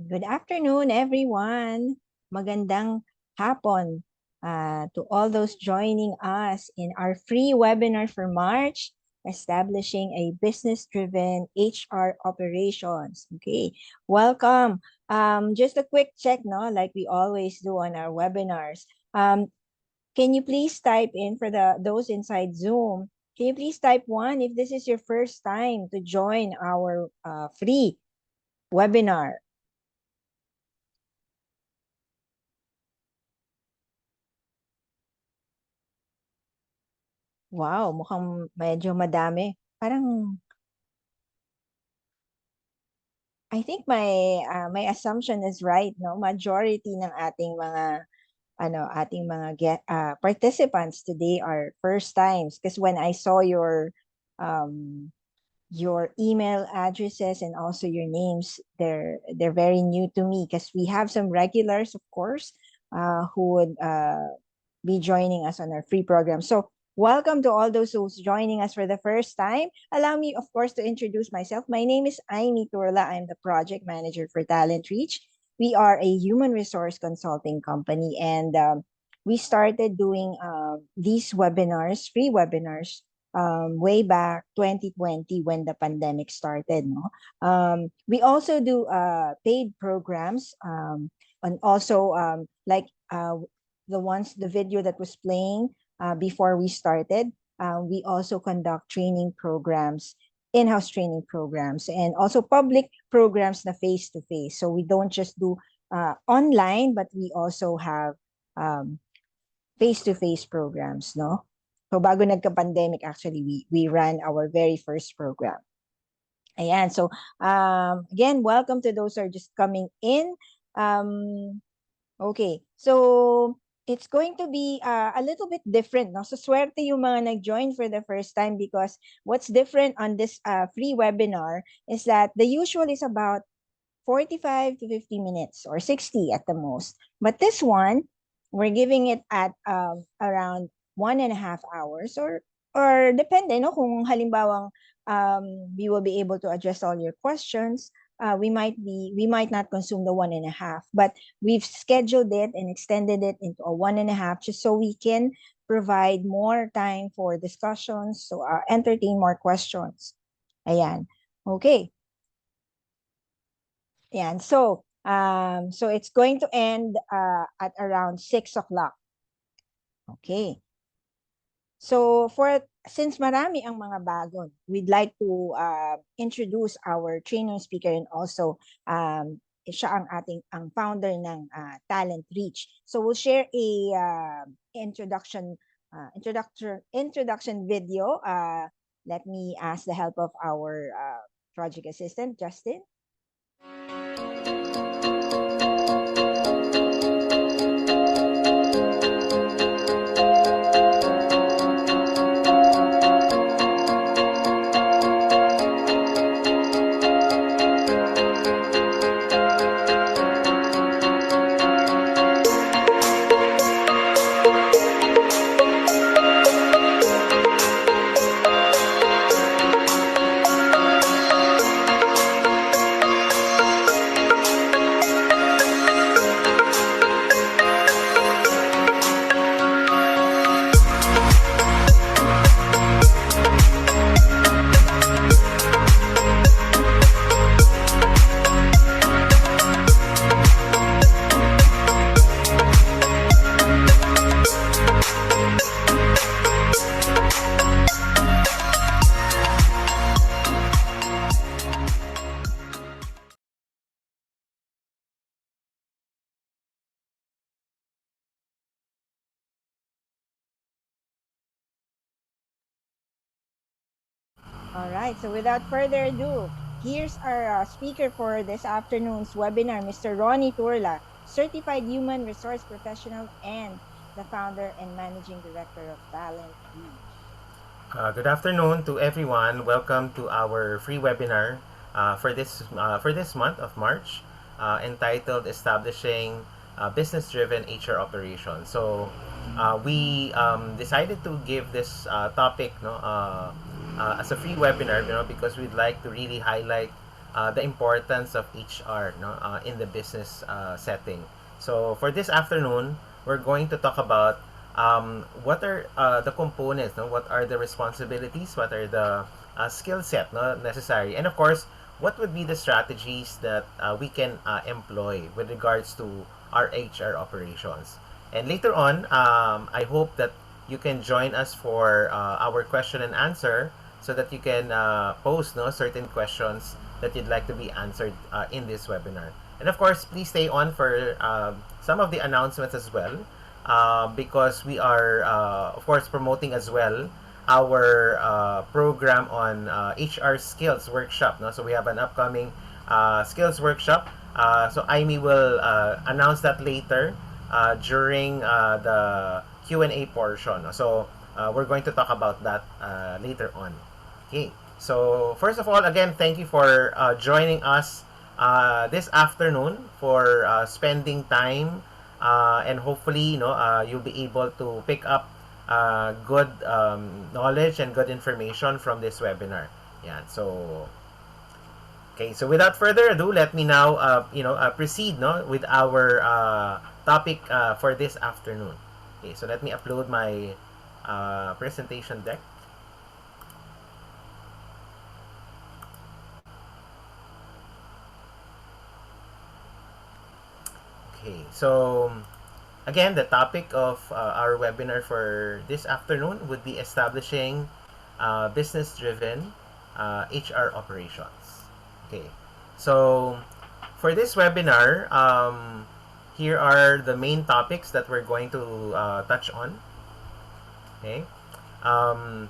Good afternoon, everyone. Magandang hapon to all those joining us in our free webinar for March, Establishing a Business-Driven HR Operations. Okay, welcome. Just a quick check, no, like we always do on our webinars. Can you please type in for those inside Zoom? Can you please type 1 if this is your first time to join our free webinar? Wow, mukhang medyo madami. Parang, I think my assumption is right, no? Majority ng ating mga participants today are first times because when I saw um your email addresses and also your names, they're very new to me because we have some regulars, of course, who would be joining us on our free program. So welcome to all those who's joining us for the first time. Allow me, of course, to introduce myself. My name is Aimee Turla. I'm the project manager for Talent Reach. We are a human resource consulting company, and we started doing these webinars, free webinars, way back 2020 when the pandemic started. No, we also do paid programs, and also the video that was playing before we started. We also conduct training programs, in-house training programs, and also public programs na face-to-face. So we don't just do online, but we also have um, face-to-face programs, no? So bago nagka-pandemic, actually, we ran our very first program. Ayan, so again, welcome to those who are just coming in. Okay, so it's going to be a little bit different, no? So swerte yung mga nag-join for the first time because what's different on this free webinar is that the usual is about 45 to 50 minutes or 60 at the most. But this one, we're giving it at around 1.5 hours or depende, no? Kung halimbawang we will be able to address all your questions, we might not consume the 1.5, but we've scheduled it and extended it into a 1.5 just so we can provide more time for discussions, so entertain more questions. Ayan. Okay. Ayan. So it's going to end at around 6 o'clock. Okay. So since marami ang mga bago, we'd like to introduce our trainer speaker and also siya ang founder ng Talent Reach. So we'll share a introduction video. Let me ask the help of our project assistant, Justin. All right, so without further ado, here's our speaker for this afternoon's webinar, Mr. Ronnie Turla, Certified Human Resource Professional and the founder and managing director of Talent Reach. Good afternoon to everyone. Welcome to our free webinar for this month of March, entitled "Establishing Business-Driven HR Operations." So we decided to give this topic, as a free webinar, because we'd like to really highlight the importance of HR, no, in the business setting. So for this afternoon, we're going to talk about what are the components, no? What are the responsibilities, what are the skill set, no, necessary, and of course, what would be the strategies that we can employ with regards to our HR operations. And later on, I hope that you can join us for our question and answer so that you can post, no, certain questions that you'd like to be answered in this webinar. And of course, please stay on for some of the announcements as well, because we are, of course, promoting as well our program on HR skills workshop. No? So we have an upcoming skills workshop. So Amy will announce that later during the Q&A portion. No? So we're going to talk about that later on. Okay. So first of all, again, thank you for joining us this afternoon, for spending time, and hopefully, you'll be able to pick up good knowledge and good information from this webinar. Yeah. So okay. So without further ado, let me now proceed, no, with our topic for this afternoon. Okay. So let me upload my presentation deck. Okay, so again, the topic of our webinar for this afternoon would be establishing business-driven HR operations. Okay, so for this webinar, here are the main topics that we're going to touch on. Okay,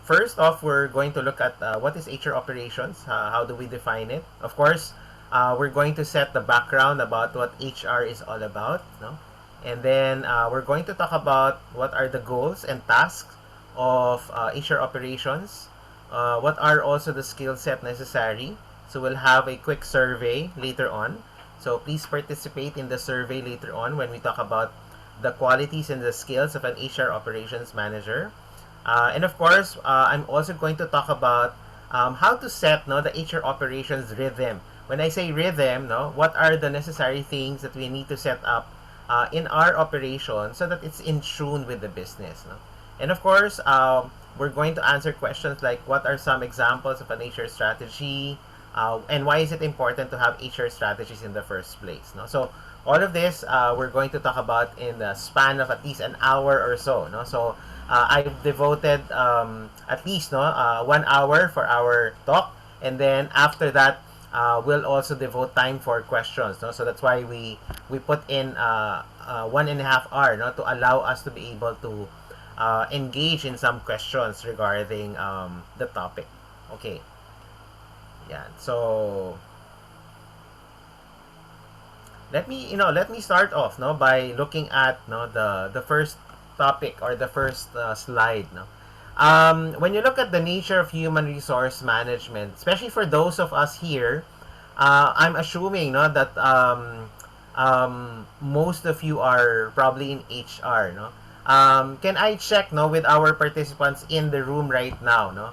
first off, we're going to look at what is HR operations, how do we define it. Of course, we're going to set the background about what HR is all about, no? And then we're going to talk about what are the goals and tasks of HR operations, what are also the skill set necessary. So we'll have a quick survey later on. So please participate in the survey later on when we talk about the qualities and the skills of an HR operations manager. And of course, I'm also going to talk about how to set, no, the HR operations rhythm. When I say rhythm, no, what are the necessary things that we need to set up in our operation so that it's in tune with the business. No? And of course, we're going to answer questions like what are some examples of an HR strategy, and why is it important to have HR strategies in the first place. No? So all of this we're going to talk about in the span of at least an hour or so. No? So I've devoted at least 1 hour for our talk, and then after that, we'll also devote time for questions. No? So that's why we put in 1.5 hours, no, to allow us to be able to engage in some questions regarding the topic. Okay. Yeah. So let me start off, no, by looking at, no, the first topic or the first slide. No? When you look at the nature of human resource management, especially for those of us here, I'm assuming, no, that most of you are probably in HR. No? Can I check, no, with our participants in the room right now? No?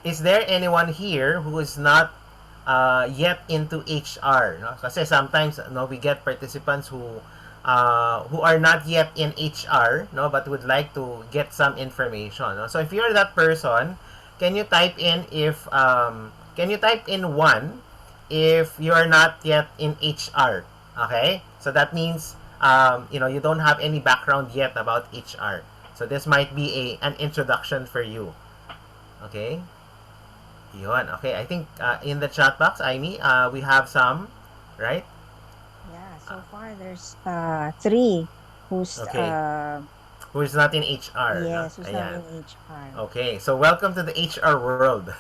Is there anyone here who is not yet into HR? No? Kasi sometimes, no, we get participants who are not yet in HR, no, but would like to get some information. No? So if you're that person, can you type in one if you are not yet in HR? Okay, so that means you don't have any background yet about HR. So this might be an introduction for you. Okay. Yun. Okay, I think in the chat box, Amy, we have some, right? Yeah, so far there's 3 who's Okay. Who is not in HR. yes, No? who's not in HR. Okay, so welcome to the HR world.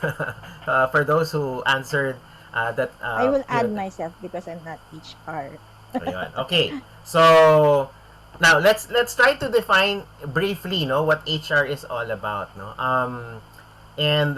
For those who answered that. I will add myself because I'm not HR. Ayun. Okay, so now let's try to define briefly, no, what HR is all about. No, and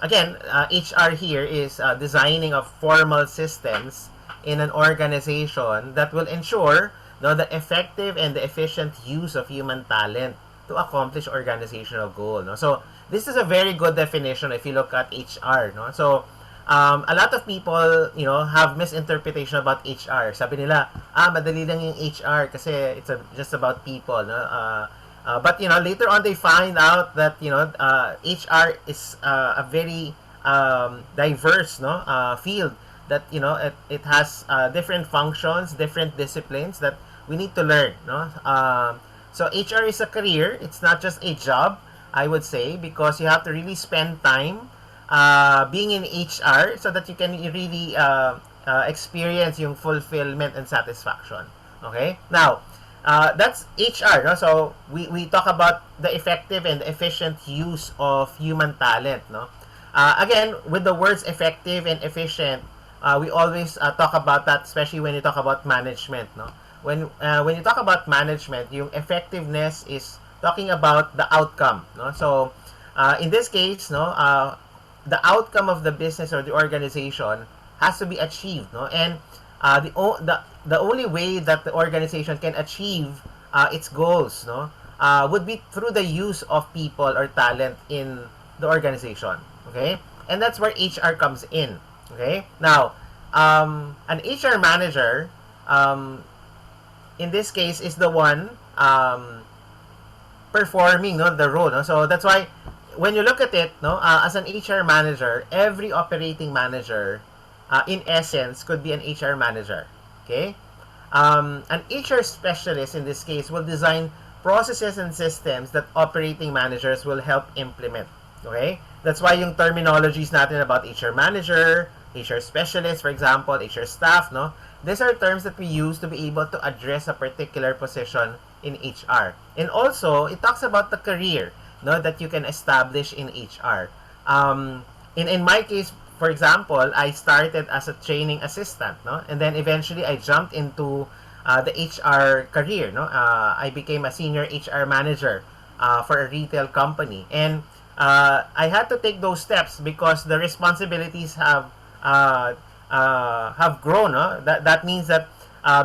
again, HR here is designing of formal systems in an organization that will ensure, no, the effective and the efficient use of human talent to accomplish organizational goal. No? So this is a very good definition if you look at HR. No? So a lot of people, have misinterpretation about HR. Sabi nila, madali lang yung HR kasi just about people, no? But later on they find out that HR is a very diverse, no, field that it has different functions, different disciplines that we need to learn, no. So HR is a career. It's not just a job, I would say, because you have to really spend time being in HR so that you can really experience yung fulfillment and satisfaction. Okay? Now, that's HR. No? So, we talk about the effective and efficient use of human talent. No? Again, with the words effective and efficient, we always talk about that, especially when you talk about management. No? When you talk about management, yung effectiveness is talking about the outcome. No? So, in this case, no, the outcome of the business or the organization has to be achieved, no? And the only way that the organization can achieve its goals, no, would be through the use of people or talent in the organization. Okay, and that's where HR comes in. Okay, now an HR manager, in this case, is the one performing, no, the role. No? So that's why when you look at it, no, as an HR manager, every operating manager, in essence, could be an HR manager. Okay, an HR specialist in this case will design processes and systems that operating managers will help implement. Okay, that's why yung terminologies natin about HR manager, HR specialist, for example, HR staff, no, these are terms that we use to be able to address a particular position in HR. And also, it talks about the career, no, that you can establish in HR. In my case, for example, I started as a training assistant, no, and then eventually I jumped into the HR career, no. I became a senior HR manager for a retail company, and I had to take those steps because the responsibilities have grown. No? That means that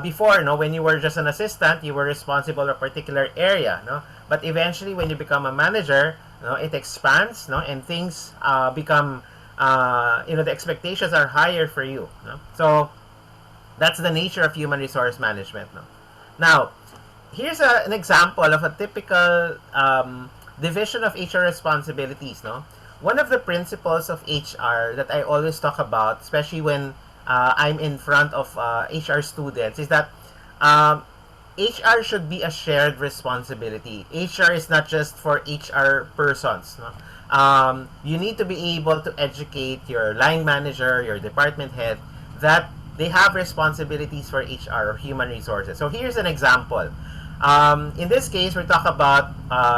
before, no, when you were just an assistant, you were responsible for a particular area, no. But eventually, when you become a manager, no, it expands, no, and things become, the expectations are higher for you. No? So that's the nature of human resource management. No? Now, here's an example of a typical division of HR responsibilities. No, one of the principles of HR that I always talk about, especially when I'm in front of HR students, is that HR should be a shared responsibility. HR is not just for HR persons. No? You need to be able to educate your line manager, your department head, that they have responsibilities for HR or human resources. So here's an example. In this case, we talk about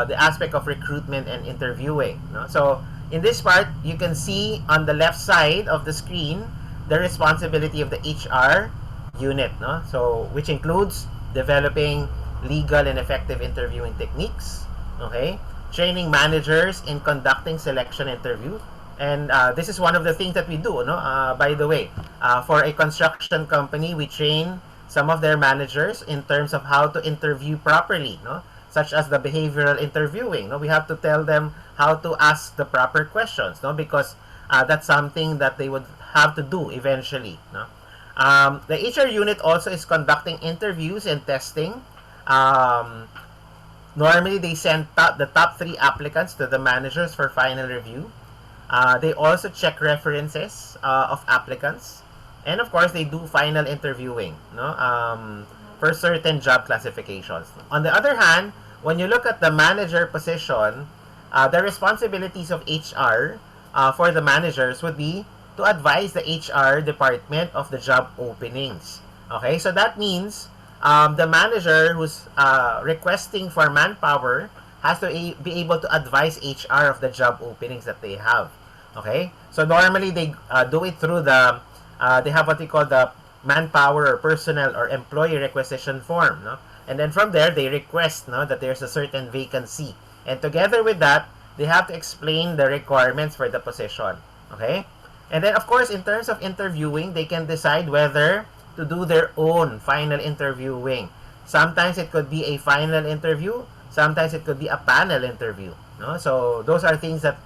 the aspect of recruitment and interviewing. No? So in this part, you can see on the left side of the screen the responsibility of the HR unit. No? So which includes developing legal and effective interviewing techniques. Okay, training managers in conducting selection interview. And this is one of the things that we do. No, by the way, for a construction company, we train some of their managers in terms of how to interview properly, no? Such as the behavioral interviewing. No? We have to tell them how to ask the proper questions, no? Because that's something that they would have to do eventually. No? The HR unit also is conducting interviews and testing. Normally, they send the top 3 applicants to the managers for final review. They also check references of applicants. And of course, they do final interviewing, no, for certain job classifications. On the other hand, when you look at the manager position, the responsibilities of HR for the managers would be to advise the HR department of the job openings. Okay, so that means the manager who's requesting for manpower has to be able to advise HR of the job openings that they have. Okay, so normally they do it through they have what they call the manpower or personnel or employee requisition form, no? And then from there they request, no, that there's a certain vacancy, and together with that they have to explain the requirements for the position. Okay, and then of course in terms of interviewing, they can decide whether to do their own final interviewing. Sometimes it could be a final interview, sometimes it could be a panel interview, no? So those are things that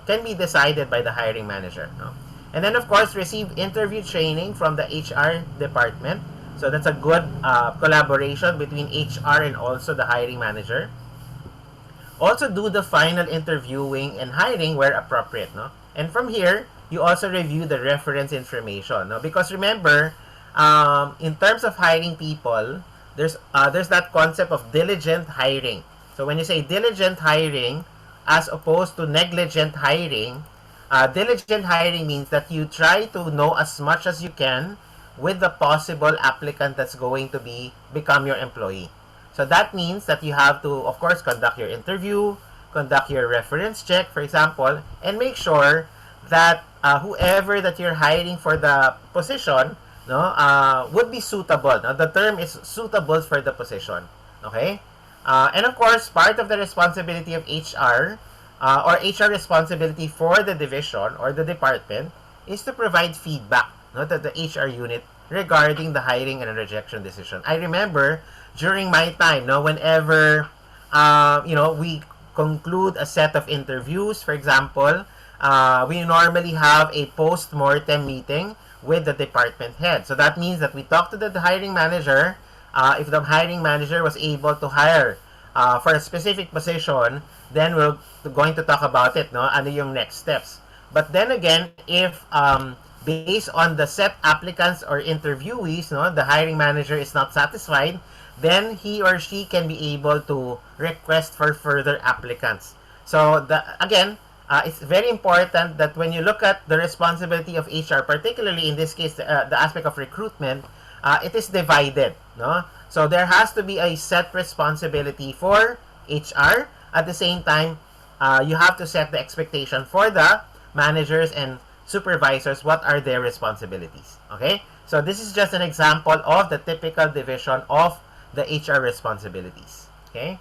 can be decided by the hiring manager, no? And then, of course, receive interview training from the HR department. So that's a good collaboration between HR and also the hiring manager. Also do the final interviewing and hiring where appropriate, no? And from here, you also review the reference information, no? Because remember, in terms of hiring people, there's that concept of diligent hiring. So when you say diligent hiring, as opposed to negligent hiring, diligent hiring means that you try to know as much as you can with the possible applicant that's going to become your employee. So that means that you have to, of course, conduct your interview, conduct your reference check, for example, and make sure that whoever that you're hiring for the position, no, would be suitable. No? The term is suitable for the position. Okay? And of course, part of the responsibility of HR or HR responsibility for the division or the department is to provide feedback, no, to the HR unit regarding the hiring and rejection decision. I remember during my time, no, whenever we conclude a set of interviews, for example, we normally have a post-mortem meeting with the department head. So that means that we talk to the hiring manager. If the hiring manager was able to hire for a specific position, then we're going to talk about it, no? Ano yung next steps. But then again, if based on the set applicants or interviewees, no, the hiring manager is not satisfied, then he or she can be able to request for further applicants. So again, it's very important that when you look at the responsibility of HR, particularly in this case, the aspect of recruitment, it is divided, no? So there has to be a set responsibility for HR. At the same time, you have to set the expectation for the managers and supervisors. What are their responsibilities? Okay? So this is just an example of the typical division of the HR responsibilities. Okay?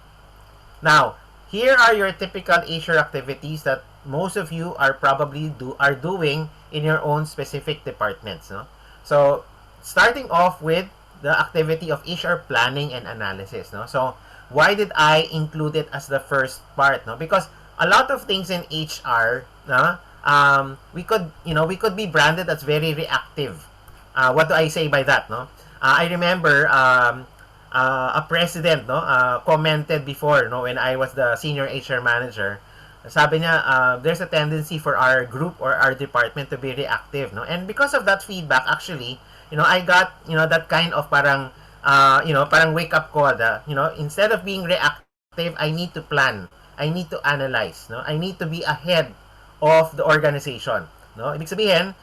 Now, here are your typical HR activities that most of you are probably doing in your own specific departments. No? So, starting off with the activity of HR planning and analysis. No? So, why did I include it as the first part? No? Because a lot of things in HR, no? We could be branded as very reactive. What do I say by that? No, I remember a president, no, commented before, no, when I was the senior HR manager. Sabi niya, there's a tendency for our group or our department to be reactive, no, and because of that feedback, actually, I got that kind of parang wake up call. Instead of being reactive, I need to plan. I need to analyze, no, I need to be ahead of the organization, no? Ibig sabihin,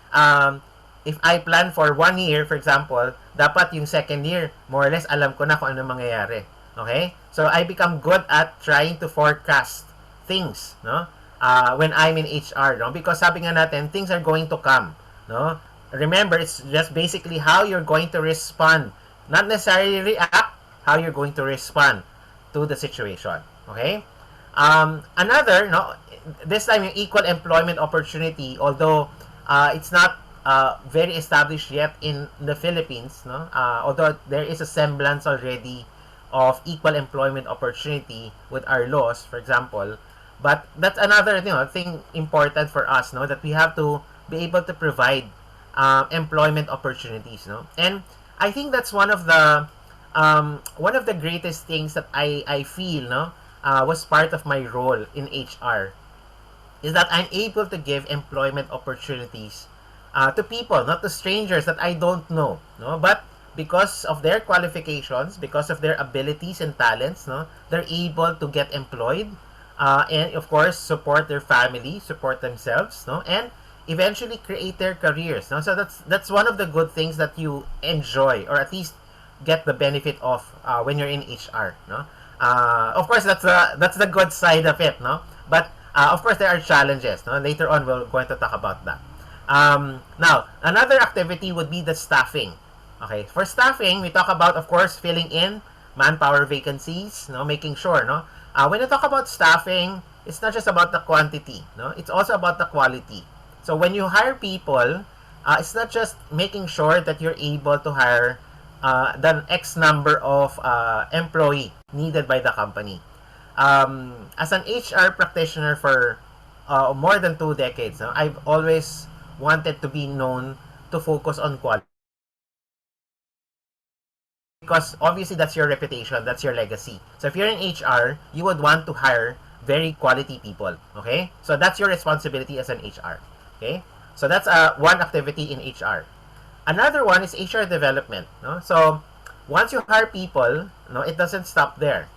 if I plan for 1 year, for example, dapat yung second year, more or less, alam ko na kung ano mangyayari. Okay? So, I become good at trying to forecast things, no? When I'm in HR, no? Because sabi nga natin, things are going to come, no? Remember, it's just basically how you're going to respond. Not necessarily react, how you're going to respond to the situation. Okay? Another, no, this time yung equal employment opportunity, although it's not very established yet in the Philippines, no, although there is a semblance already of equal employment opportunity with our laws, for example, but that's another thing important for us, no, that we have to be able to provide employment opportunities, no, and I think that's one of the greatest things that I feel, no, was part of my role in HR, is that I'm able to give employment opportunities to people, not to strangers that I don't know, no, but because of their qualifications, because of their abilities and talents, no, they're able to get employed, and of course support their family, support themselves, no, and eventually create their careers, no. So that's one of the good things that you enjoy, or at least get the benefit of when you're in HR, no. Of course, that's the good side of it, no. But of course, there are challenges. No? Later on, we're going to talk about that. Now, another activity would be the staffing. Okay, for staffing, we talk about, of course, filling in manpower vacancies. No, making sure. No, when you talk about staffing, it's not just about the quantity. No, it's also about the quality. So when you hire people, it's not just making sure that you're able to hire the X number of employee needed by the company. As an HR practitioner for more than 2 decades, no, I've always wanted to be known to focus on quality. Because obviously that's your reputation, that's your legacy. So if you're in HR, you would want to hire very quality people. Okay? So that's your responsibility as an HR. Okay? So that's one activity in HR. Another one is HR development. No? So once you hire people, no, it doesn't stop there.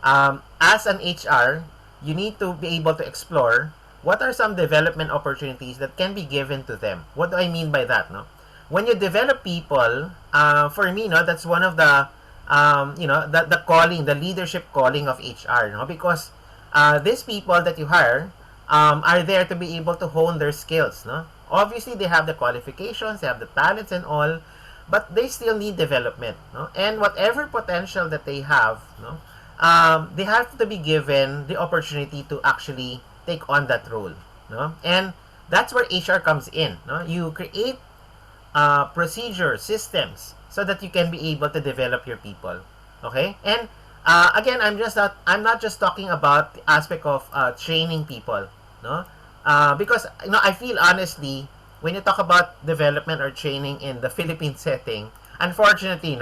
As an HR, you need to be able to explore what are some development opportunities that can be given to them. What do I mean by that? No? When you develop people, for me, no, that's one of the, the calling, the leadership calling of HR, no? Because these people that you hire are there to be able to hone their skills, no? Obviously, they have the qualifications, they have the talents and all, but they still need development, no? And whatever potential that they have, no, they have to be given the opportunity to actually take on that role, no? And that's where HR comes in, no? You create procedures, systems, so that you can be able to develop your people. Okay, and again, I'm not just talking about the aspect of training people, no, because I feel honestly when you talk about development or training in the Philippine setting, unfortunately,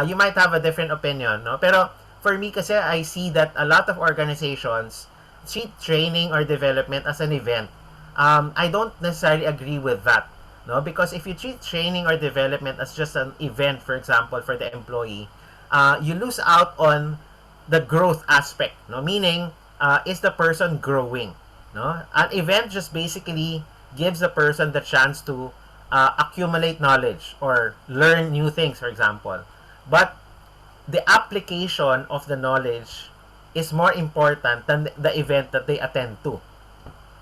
you might have a different opinion, no, pero for me, kasi I see that a lot of organizations treat training or development as an event. I don't necessarily agree with that. No, because if you treat training or development as just an event, for example, for the employee, you lose out on the growth aspect. No, meaning is the person growing? No, an event just basically gives the person the chance to accumulate knowledge or learn new things, for example. But the application of the knowledge is more important than the event that they attend to.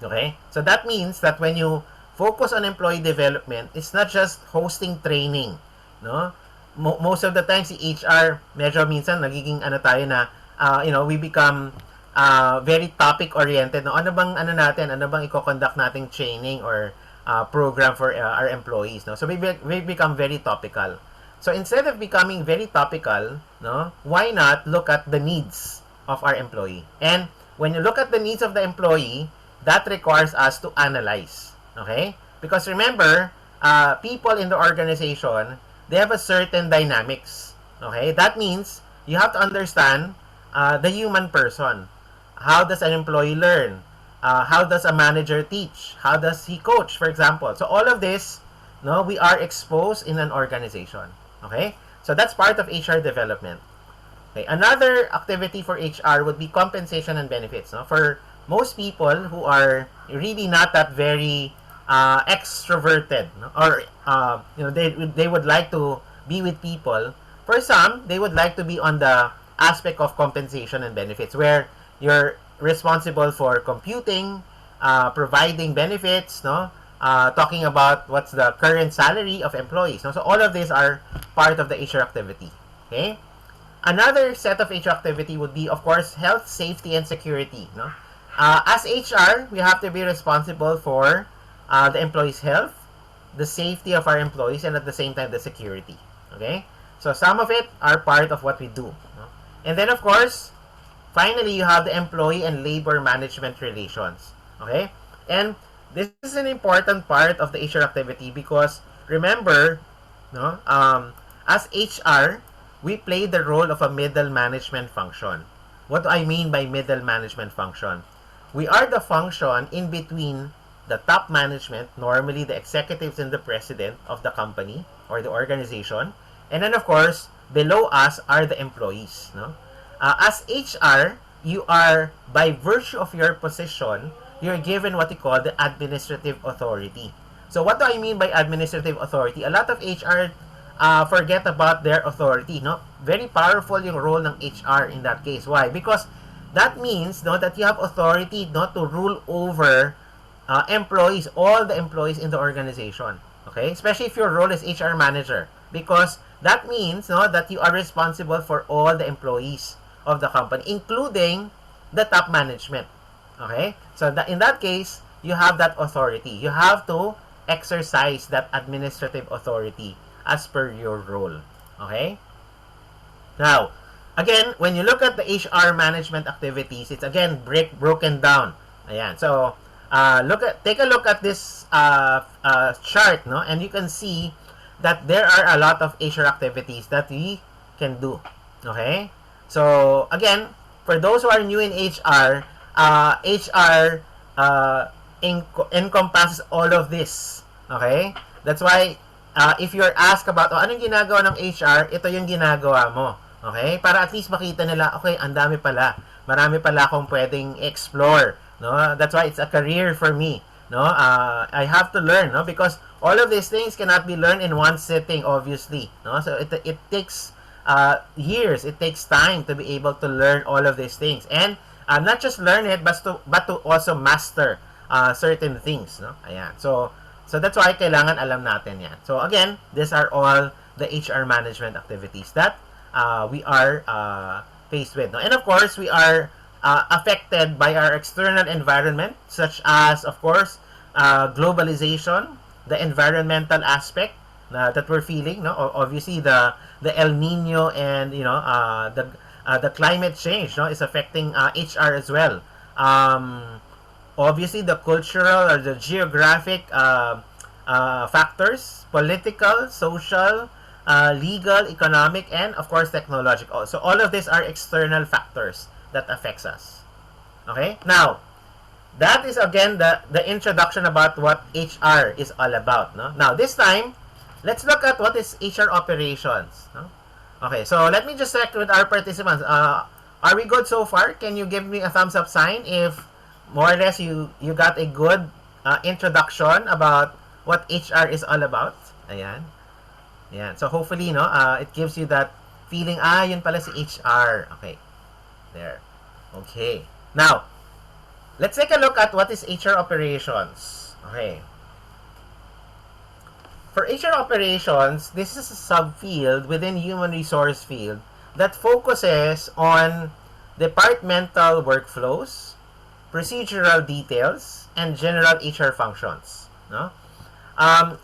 Okay, so that means that when you focus on employee development, it's not just hosting training, no? Most of the time si HR medyo minsan nagiging tayo na we become very topic oriented. No, ano bang i-conduct nating training or program for our employees, no? So we become very topical. So instead of becoming very topical, no, why not look at the needs of our employee? And when you look at the needs of the employee, that requires us to analyze. Okay? Because remember, people in the organization, they have a certain dynamics. Okay? That means you have to understand the human person. How does an employee learn? How does a manager teach? How does he coach, for example? So all of this, no, we are exposed in an organization. Okay? So that's part of HR development. Okay? Another activity for HR would be compensation and benefits. No? For most people who are really not that very extroverted, no? Or they would like to be with people. For some, they would like to be on the aspect of compensation and benefits, where you're responsible for computing, providing benefits, no, talking about what's the current salary of employees. No? So all of these are part of the HR activity. Okay. Another set of HR activity would be, of course, health, safety, and security. No? As HR, we have to be responsible for the employees' health, the safety of our employees, and at the same time, the security. Okay? So some of it are part of what we do. No? And then, of course, finally, you have the employee and labor management relations. Okay? And this is an important part of the HR activity because, remember, no, as HR, we play the role of a middle management function. What do I mean by middle management function? We are the function in between the top management, normally the executives and the president of the company or the organization, and then of course below us are the employees. No, as HR, you are, by virtue of your position, you're given what we call the administrative authority. So what do I mean by administrative authority? A lot of HR forget about their authority. No, very powerful yung role ng HR in that case. Why? Because that means, no, that you have authority not to rule over employees, all the employees in the organization. Okay, especially if your role is HR manager, because that means, no, that you are responsible for all the employees of the company, including the top management. Okay, so in that case, you have that authority. You have to exercise that administrative authority as per your role. Okay? Now, again, when you look at the HR management activities, it's again broken down. Ayan. So, take a look at this chart, no, and you can see that there are a lot of HR activities that we can do. Okay, so again, for those who are new in HR, HR encompasses all of this. Okay, that's why if you're asked about anong ginagawa ng HR, ito yung ginagawa mo. Okay, para at least makita nila, okay, ang dami pala, marami pala akong pwedeng explore. No, that's why it's a career for me. No, I have to learn, no, because all of these things cannot be learned in one sitting, obviously. No, so it takes years, it takes time to be able to learn all of these things, and not just learn it, but to also master certain things. No, ayan. So that's why kailangan alam natin yan. So again, these are all the HR management activities that we are faced with. No? And of course, we are affected by our external environment, such as, of course, globalization, the environmental aspect that we're feeling. No, obviously the El Nino and the climate change, no, is affecting HR as well. Obviously, the cultural or the geographic factors, political, social, legal, economic, and of course technological. So all of these are external factors that affects us. Okay, now that is again the introduction about what HR is all about. No, now this time let's look at what is HR operations. No? Okay, so let me just check with our participants. Are we good so far? Can you give me a thumbs up sign if more or less you got a good introduction about what HR is all about? Ayan. Ayan. So hopefully, no, it gives you that feeling, yun pala si HR. Okay. There. Okay. Now, let's take a look at what is HR operations. Okay. For HR operations, this is a subfield within human resource field that focuses on departmental workflows, procedural details, and general HR functions. No?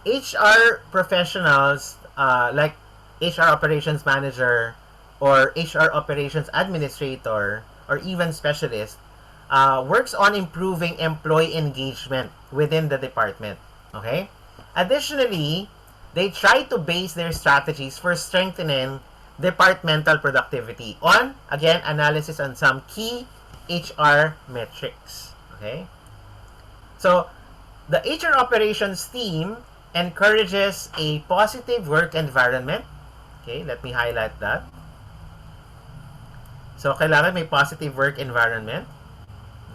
HR professionals like HR operations manager or HR operations administrator or even specialist works on improving employee engagement within the department. Okay? Additionally, they try to base their strategies for strengthening departmental productivity on, again, analysis on some key HR metrics. Okay? So, the HR operations team encourages a positive work environment. Okay, let me highlight that. So, kailangan may positive work environment.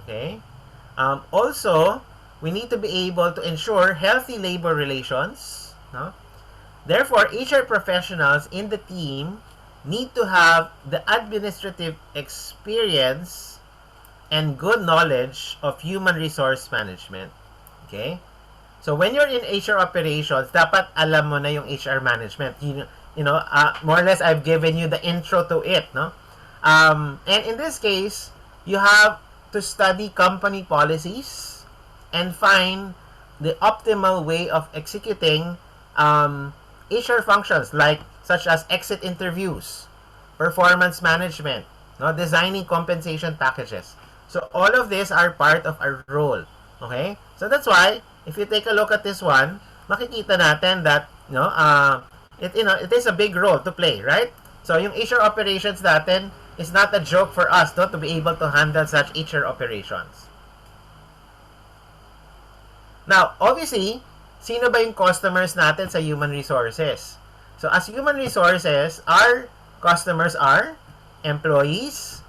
Okay? Also, we need to be able to ensure healthy labor relations. No? Therefore, HR professionals in the team need to have the administrative experience and good knowledge of human resource management. Okay? So, when you're in HR operations, dapat alam mo na yung HR management. More or less, I've given you the intro to it. No? And in this case, you have to study company policies and find the optimal way of executing HR functions such as exit interviews, performance management, no, designing compensation packages. So all of these are part of our role. Okay? So that's why if you take a look at this one, makikita natin that it is a big role to play, right? So yung HR operations natin is not a joke for us, no, to be able to handle such HR operations. Now, obviously, sino ba yung customers natin sa human resources? So, as human resources, our customers are employees,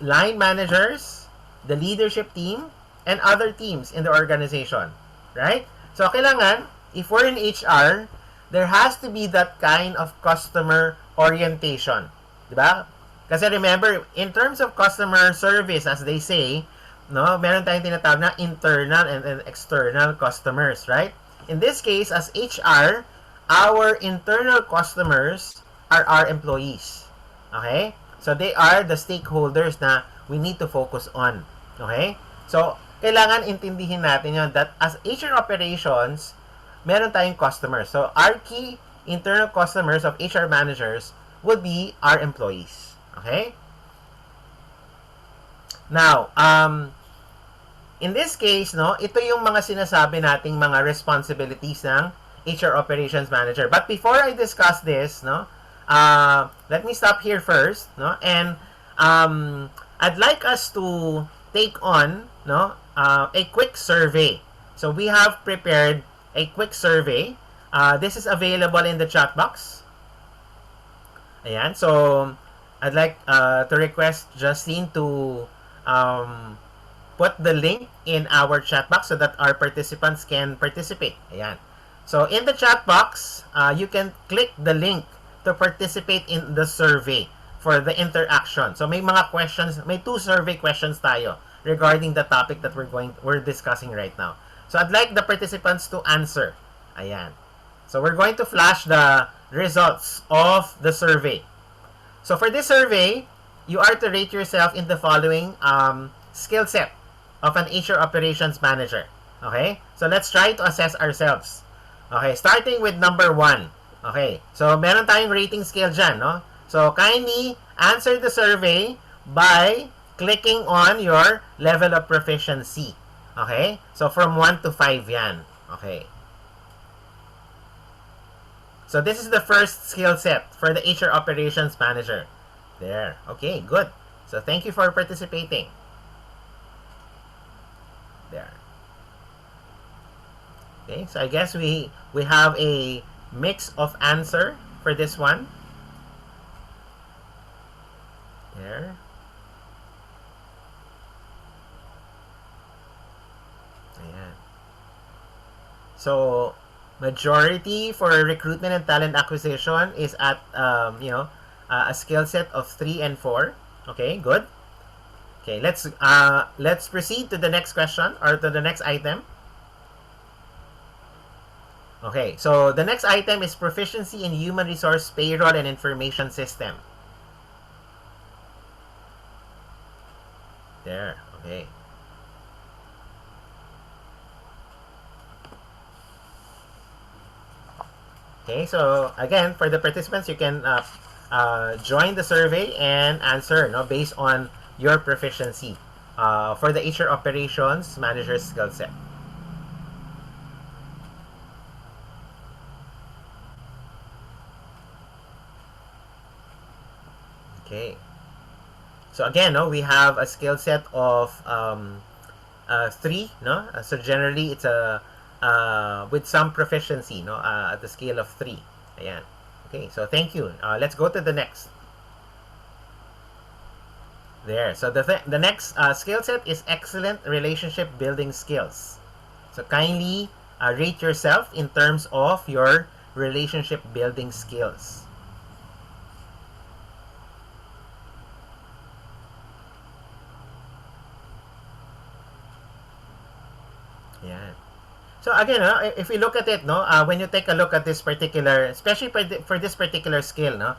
line managers, the leadership team, and other teams in the organization. Right? So, kailangan, if we're in HR, there has to be that kind of customer orientation. Diba? Kasi remember, in terms of customer service, as they say, no, meron tayong tinatawag na internal and external customers, right? In this case, as HR, our internal customers are our employees. Okay? So, they are the stakeholders na we need to focus on. Okay? So, kailangan intindihin natin yun that as HR operations, meron tayong customers. So, our key internal customers of HR managers would be our employees. Okay? Now, in this case, no, ito yung mga sinasabi nating mga responsibilities ng HR Operations Manager. But before I discuss this, no, let me stop here first, no, and I'd like us to take on, no, a quick survey. So we have prepared a quick survey. This is available in the chat box. Ayan, so I'd like to request Justine to put the link in our chat box so that our participants can participate. Ayan. So in the chat box, you can click the link to participate in the survey for the interaction. So may mga questions, may 2 survey questions tayo regarding the topic that we're discussing right now. So I'd like the participants to answer. Ayan. So we're going to flash the results of the survey. So for this survey, you are to rate yourself in the following skill set of an HR operations manager. Okay? So let's try to assess ourselves. Okay, starting with number 1. Okay, so meron tayong rating scale dyan, no? So kindly answer the survey by clicking on your level of proficiency. Okay? So from 1 to 5 yan. Okay. So this is the first skill set for the HR Operations Manager. There. Okay, good. So thank you for participating. There. Okay, so I guess we have a mix of answer for this one. There. Ayan. So majority for recruitment and talent acquisition is at a skill set of 3 and 4. Okay, good. Okay, let's proceed to the next question or to the next item. Okay, so the next item is proficiency in human resource payroll and information system. There, okay. Okay, so again, for the participants, you can join the survey and answer, no, based on your proficiency for the HR operations manager skill set. Okay. So again, no, we have a skill set of 3, no. So generally, it's a with some proficiency, no, at the scale of 3. Ayan. Okay, so thank you. Let's go to the next. There. So the next skill set is excellent relationship building skills. So kindly rate yourself in terms of your relationship building skills. Yeah. So again, if we look at it, no, when you take a look at this particular, especially for this particular skill, no,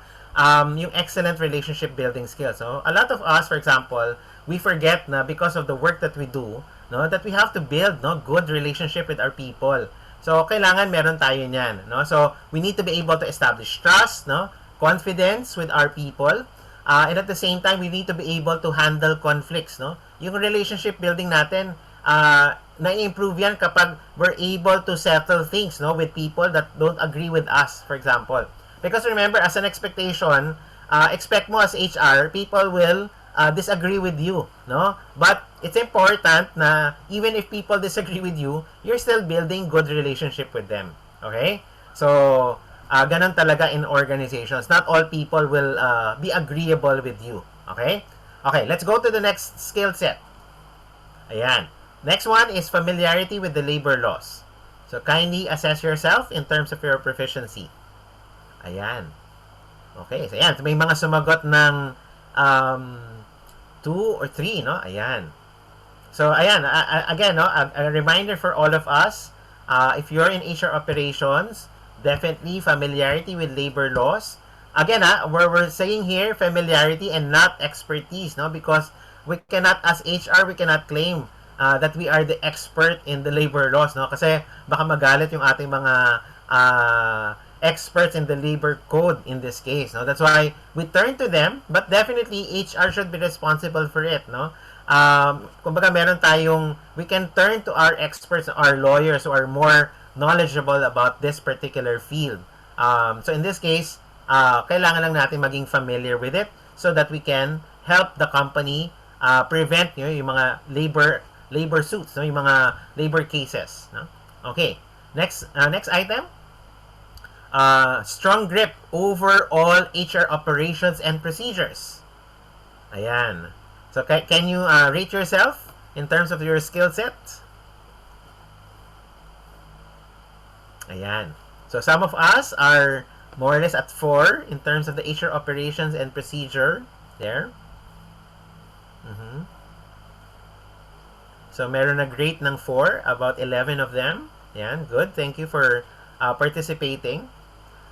yung excellent relationship building skills. So a lot of us, for example, we forget na because of the work that we do, no, that we have to build, no, good relationship with our people. So kailangan meron tayo niyan, no. So we need to be able to establish trust, no, confidence with our people. And at the same time, we need to be able to handle conflicts, no. Yung relationship building natin, na-improve yan kapag we're able to settle things, no, with people that don't agree with us, for example. Because remember, as an expectation, expect mo as HR, people will disagree with you, no? But it's important na even if people disagree with you, you're still building good relationship with them. Okay? So, ganun talaga in organizations. Not all people will be agreeable with you. Okay? Okay, let's go to the next skill set. Ayan. Next one is familiarity with the labor laws. So, kindly assess yourself in terms of your proficiency. Ayan. Okay, so ayan. May mga sumagot ng 2 or 3, no? Ayan. So, ayan. Again, no, a reminder for all of us, if you're in HR operations, definitely familiarity with labor laws. Again, we're saying here familiarity and not expertise, no? Because we cannot, as HR, we cannot claim that we are the expert in the labor laws, no? Kasi baka magalit yung ating mga experts in the labor code in this case, no? That's why we turn to them, but definitely HR should be responsible for it, no? kumbaga meron tayong, we can turn to our experts, our lawyers who are more knowledgeable about this particular field. So in this case, kailangan lang natin maging familiar with it so that we can help the company prevent yung mga labor suits, yung mga labor cases. No? Okay, next item. Strong grip over all HR operations and procedures. Ayan. So, can you rate yourself in terms of your skill set? Ayan. So, some of us are more or less at 4 in terms of the HR operations and procedure. There. So, meron na grade ng 4, about 11 of them. Ayan, good. Thank you for participating.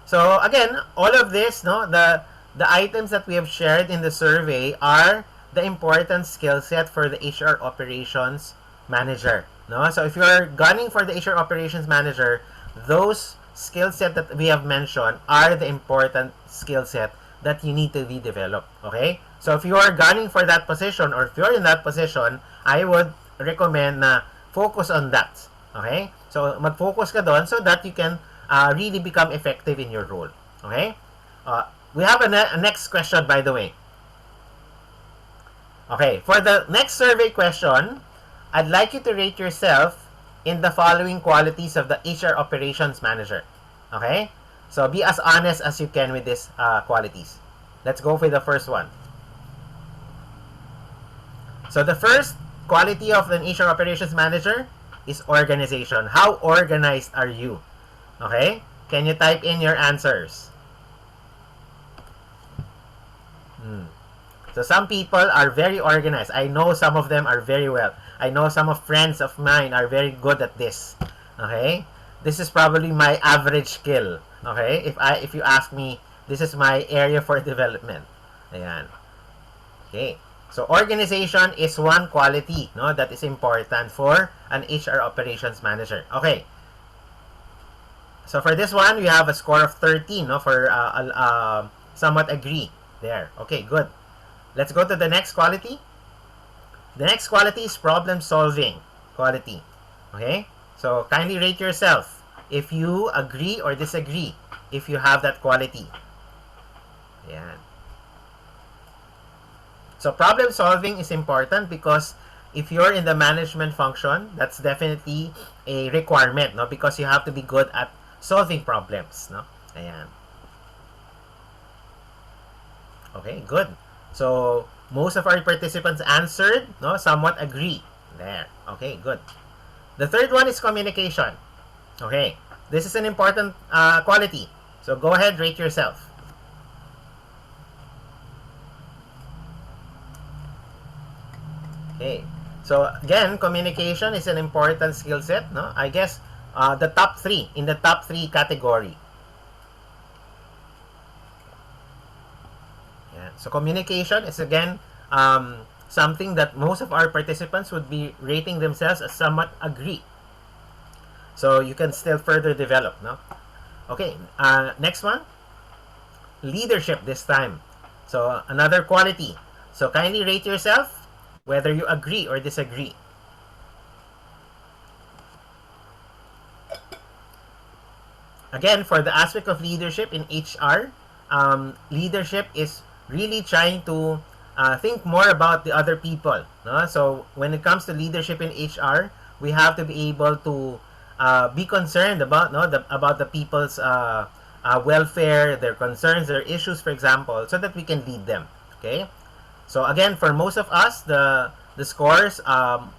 So, again, all of this, no, the items that we have shared in the survey are the important skill set for the HR operations manager. No? So, if you're gunning for the HR operations manager, those skill set that we have mentioned are the important skill set that you need to be developed. Okay? So, if you are gunning for that position or if you're in that position, I would recommend na focus on that. Okay? So, mag-focus ka doon so that you can really become effective in your role. Okay? We have a next question, by the way. Okay, for the next survey question, I'd like you to rate yourself in the following qualities of the HR operations manager. Okay? So, be as honest as you can with these qualities. Let's go for the first one. So, the first quality of an HR operations manager is organization. How organized are you? Okay? Can you type in your answers? So some people are very organized. I know some of them are very well. I know some of friends of mine are very good at this. Okay? This is probably my average skill. Okay? If you ask me, this is my area for development. Ayan. Okay. So organization is one quality, no, that is important for an HR operations manager. Okay. So for this one, we have a score of 13, no, for somewhat agree there. Okay, good. Let's go to the next quality. The next quality is problem solving quality. Okay? So kindly rate yourself if you agree or disagree if you have that quality. Ayan. So problem solving is important because if you're in the management function, that's definitely a requirement, no? Because you have to be good at solving problems, no? Ayan. Okay, good. So, most of our participants answered, no? Somewhat agree. There. Okay, good. The third one is communication. Okay. This is an important quality. So, go ahead, rate yourself. Okay. So, again, communication is an important skill set, no? I guess the top 3, in the top 3 category. Yeah. So, communication is, again, something that most of our participants would be rating themselves as somewhat agree. So, you can still further develop, no? Okay. Next one. Leadership this time. So, another quality. So, kindly rate yourself whether you agree or disagree. Again, for the aspect of leadership in HR, leadership is really trying to think more about the other people. No? So when it comes to leadership in HR, we have to be able to be concerned about about the people's welfare, their concerns, their issues, for example, so that we can lead them. Okay. So again, for most of us, the scores,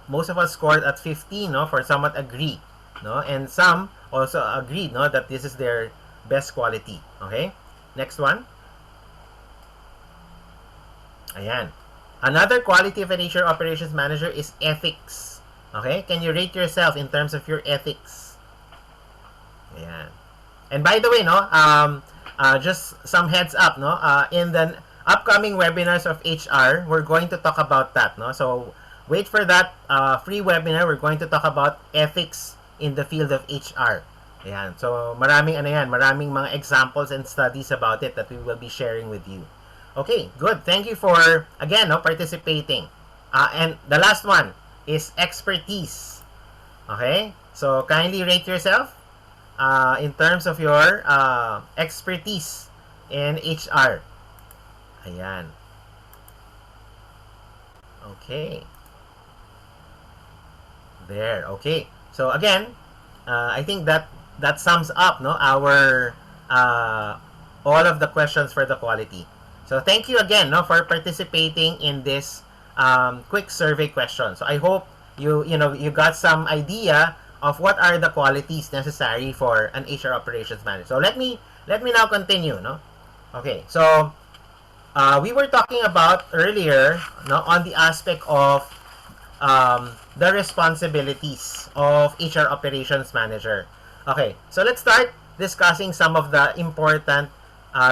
most of us scored at 15, no, for somewhat agree, no, and some also agreed, no, that this is their best quality. Okay, next one. Ayan. Another quality of an HR operations manager is ethics. Okay, can you rate yourself in terms of your ethics? Ayan. And by the way, no, just some heads up, no, in the upcoming webinars of HR, we're going to talk about that, no? So wait for that free webinar. We're going to talk about ethics in the field of HR. Ayan. So maraming mga examples and studies about it that we will be sharing with you. Okay, good. Thank you for again, no, participating. And the last one is expertise. Okay? So, kindly rate yourself in terms of your expertise in HR. Ayan. Okay. There. Okay. So, again, I think that sums up no our all of the questions for the quality. So thank you again no for participating in this quick survey question. So I hope you got some idea of what are the qualities necessary for an HR operations manager. So let me now continue no. Okay. So we were talking about earlier no on the aspect of the responsibilities of HR operations manager. Okay, so let's start discussing some of the important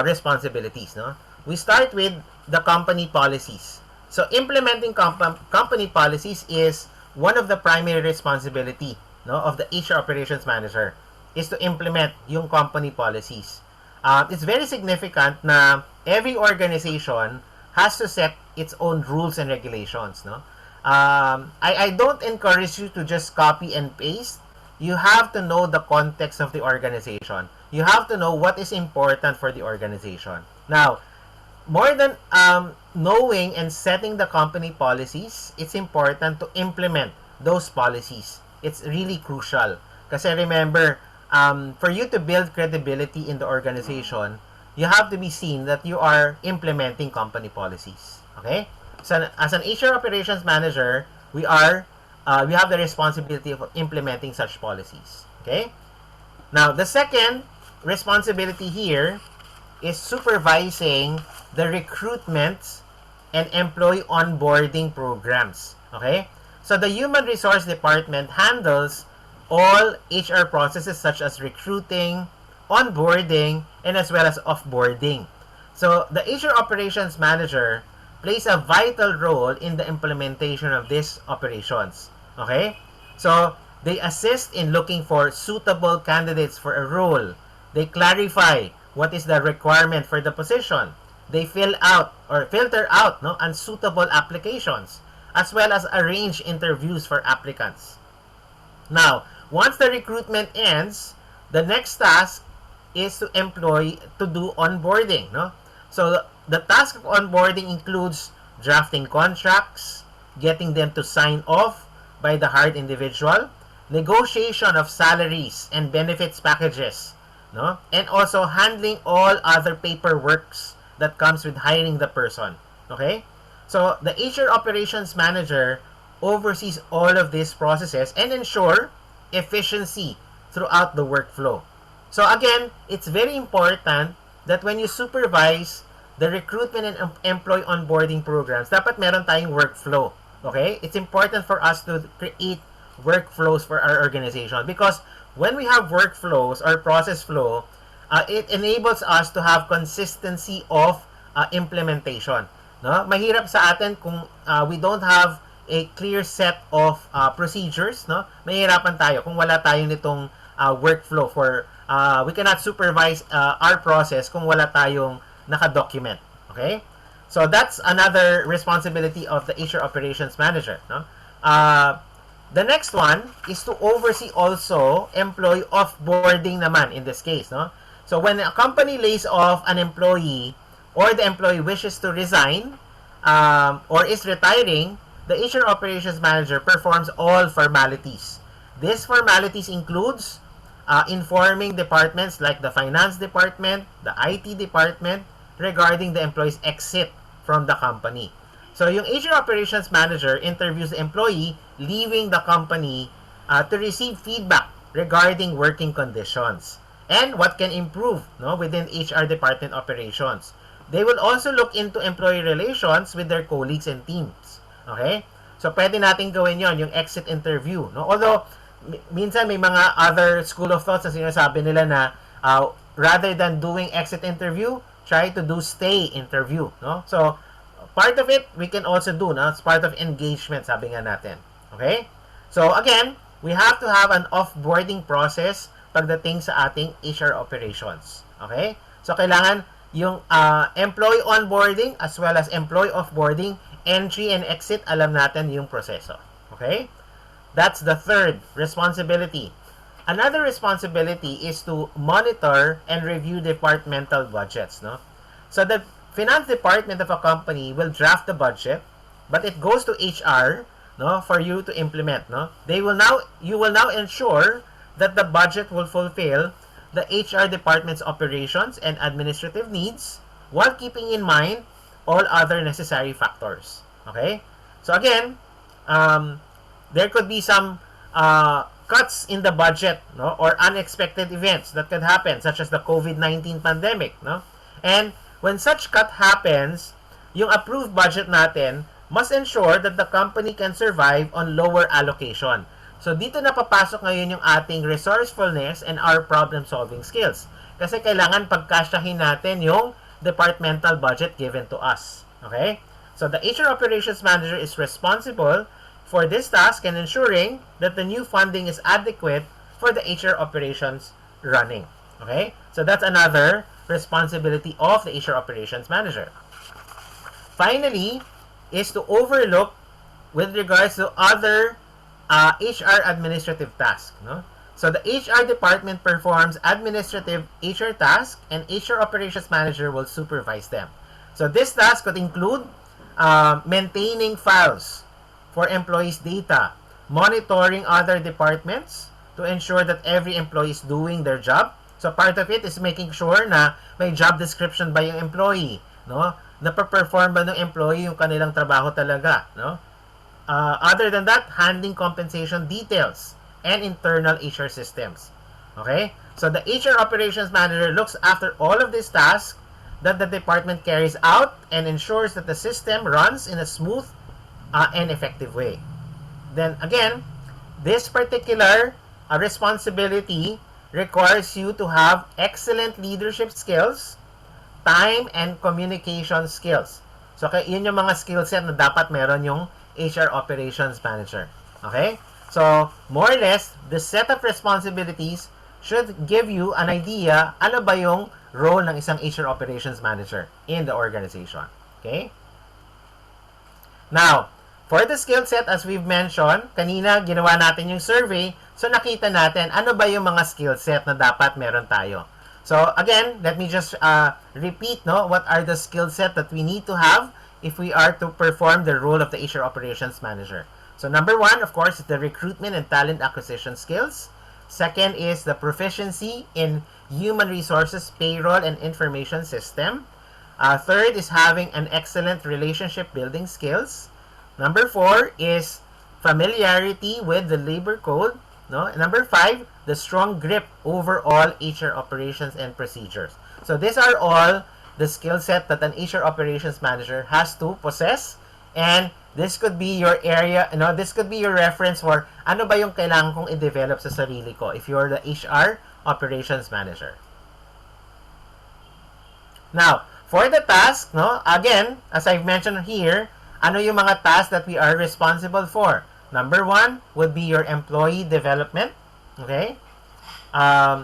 responsibilities. No, we start with the company policies. So implementing company policies is one of the primary responsibility no of the HR operations manager is to implement yung company policies. It's very significant na every organization has to set its own rules and regulations. No, I don't encourage you to just copy and paste. You have to know the context of the organization. You have to know what is important for the organization. Now, more than knowing and setting the company policies, it's important to implement those policies. It's really crucial. Kasi remember, for you to build credibility in the organization, you have to be seen that you are implementing company policies. Okay? So, as an HR operations manager, we have the responsibility of implementing such policies. Okay? Now, the second responsibility here is supervising the recruitment and employee onboarding programs. Okay? So, the human resource department handles all HR processes such as recruiting, onboarding, and as well as offboarding. So, the HR operations manager plays a vital role in the implementation of these operations. Okay? So, they assist in looking for suitable candidates for a role. They clarify what is the requirement for the position. They fill out or filter out no, unsuitable applications as well as arrange interviews for applicants. Now, once the recruitment ends, the next task is to do onboarding. No? So, the task of onboarding includes drafting contracts, getting them to sign off by the hired individual, negotiation of salaries and benefits packages, no? And also handling all other paperworks that comes with hiring the person. Okay? So the HR operations manager oversees all of these processes and ensure efficiency throughout the workflow. So again, it's very important that when you supervise the recruitment and employee onboarding programs, dapat meron tayong workflow. Okay? It's important for us to create workflows for our organization because when we have workflows or process flow, it enables us to have consistency of implementation. No? Mahirap sa atin kung we don't have a clear set of procedures. No? Mahirapan tayo kung wala tayong nitong workflow for we cannot supervise our process kung wala tayong naka-document. Okay? So that's another responsibility of the HR operations manager. No? The next one is to oversee also employee offboarding naman in this case. No? So when a company lays off an employee or the employee wishes to resign or is retiring, the HR operations manager performs all formalities. These formalities includes informing departments like the finance department, the IT department, regarding the employee's exit from the company. So, yung HR operations manager interviews the employee leaving the company to receive feedback regarding working conditions and what can improve no, within HR department operations. They will also look into employee relations with their colleagues and teams. Okay? So, pwede natin gawin yon yung exit interview. No? Although, minsan may mga other school of thoughts na sinasabi nila na rather than doing exit interview, try to do stay interview. No? So, part of it, we can also do. No? It's part of engagement, sabi nga natin. Okay? So, again, we have to have an offboarding process pagdating sa ating HR operations. Okay? So, kailangan yung employee onboarding as well as employee offboarding, entry and exit, alam natin yung proseso. Okay? That's the third responsibility. Another responsibility is to monitor and review departmental budgets, no? So the finance department of a company will draft the budget, but it goes to HR, no, for you to implement, no? You will now ensure that the budget will fulfill the HR department's operations and administrative needs while keeping in mind all other necessary factors. Okay? So again, there could be some cuts in the budget, no, or unexpected events that could happen, such as the COVID-19 pandemic, no? And when such cut happens, yung approved budget natin must ensure that the company can survive on lower allocation. So dito na papasok ngayon yung ating resourcefulness and our problem-solving skills. Kasi kailangan pagkasyahin natin yung departmental budget given to us. Okay? So the HR Operations Manager is responsible for this task and ensuring that the new funding is adequate for the HR operations running. Okay? So that's another responsibility of the HR Operations Manager. Finally, is to overlook with regards to other HR administrative tasks. No? So the HR department performs administrative HR tasks and HR Operations Manager will supervise them. So this task could include maintaining files for employees' data, monitoring other departments to ensure that every employee is doing their job. So part of it is making sure na may job description ba yung employee, no? Napaperform ba ng employee yung kanilang trabaho talaga, no? Other than that, handling compensation details and internal HR systems. Okay? So the HR Operations Manager looks after all of these tasks that the department carries out and ensures that the system runs in a smooth and effective way. Then again, this particular responsibility requires you to have excellent leadership skills, time and communication skills. So yun yung mga skill set na dapat meron yung HR Operations Manager. Okay? So, more or less, the set of responsibilities should give you an idea ano ba yung role ng isang HR Operations Manager in the organization. Okay? Now, for the skill set, as we've mentioned, kanina ginawa natin yung survey, so nakita natin ano ba yung mga skill set na dapat meron tayo. So, again, let me just repeat, no, what are the skill set that we need to have if we are to perform the role of the HR Operations Manager. So, number one, of course, is the recruitment and talent acquisition skills. Second is the proficiency in human resources, payroll, and information system. Third is having an excellent relationship building skills. Number four is familiarity with the labor code. No? And number five, the strong grip over all HR operations and procedures. So these are all the skill set that an HR Operations Manager has to possess, and this could be your area, this could be your reference for ano ba yung kailangan kong i-develop sa sarili ko if you're the HR Operations Manager. Now, for the task, no, again, as I've mentioned here, ano yung mga tasks that we are responsible for? Number one would be your employee development. Okay?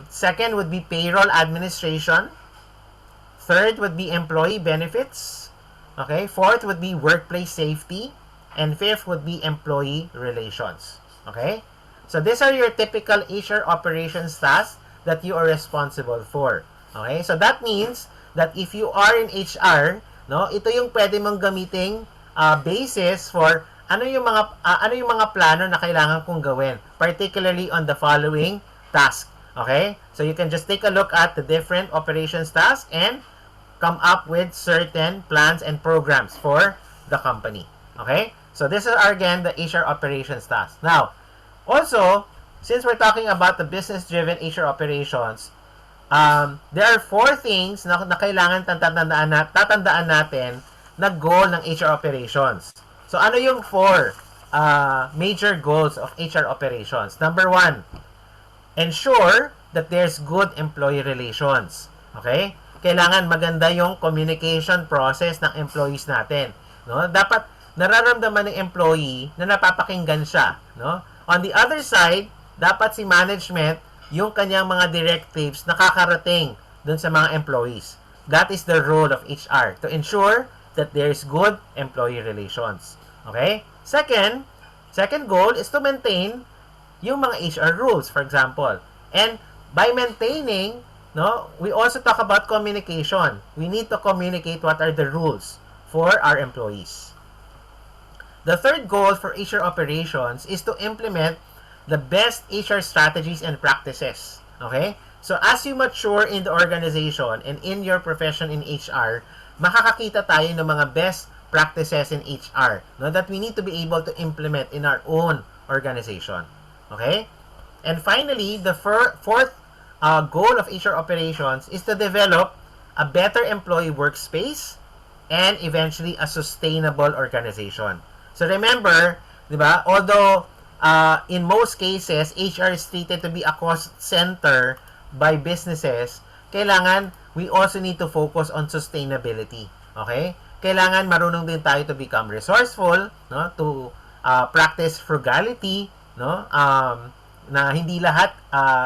Second would be payroll administration. Third would be employee benefits. Okay? Fourth would be workplace safety. And fifth would be employee relations. Okay? So these are your typical HR operations tasks that you are responsible for. Okay? So that means that if you are in HR, no, ito yung pwede mong gamiting basis for ano yung mga plano na kailangan kong gawin, particularly on the following task. Okay? So you can just take a look at the different operations tasks and come up with certain plans and programs for the company. Okay? So this is again the HR operations task. Now, also, since we're talking about the business-driven HR operations, there are four things na kailangan tatandaan natin na goal ng HR operations. So ano yung four major goals of HR operations? Number one, ensure that there's good employee relations. Okay? Kailangan maganda yung communication process ng employees natin. No? Dapat nararamdaman ng employee na napapakinggan siya. No? On the other side, dapat si management, yung kanyang mga directives nakakarating dun sa mga employees. That is the role of HR, to ensure that there's good employee relations. Okay? Second goal is to maintain yung mga HR rules, for example. And by maintaining, no, we also talk about communication. We need to communicate what are the rules for our employees. The third goal for HR operations is to implement the best HR strategies and practices. Okay? So as you mature in the organization and in your profession in HR, makakakita tayo ng mga best practices in HR, no, that we need to be able to implement in our own organization. Okay? And finally, the fourth goal of HR operations is to develop a better employee workspace and eventually a sustainable organization. So remember, di ba, although in most cases, HR is treated to be a cost center by businesses, kailangan we also need to focus on sustainability. Okay? Kailangan marunong din tayo to become resourceful, no, to practice frugality, no, na hindi lahat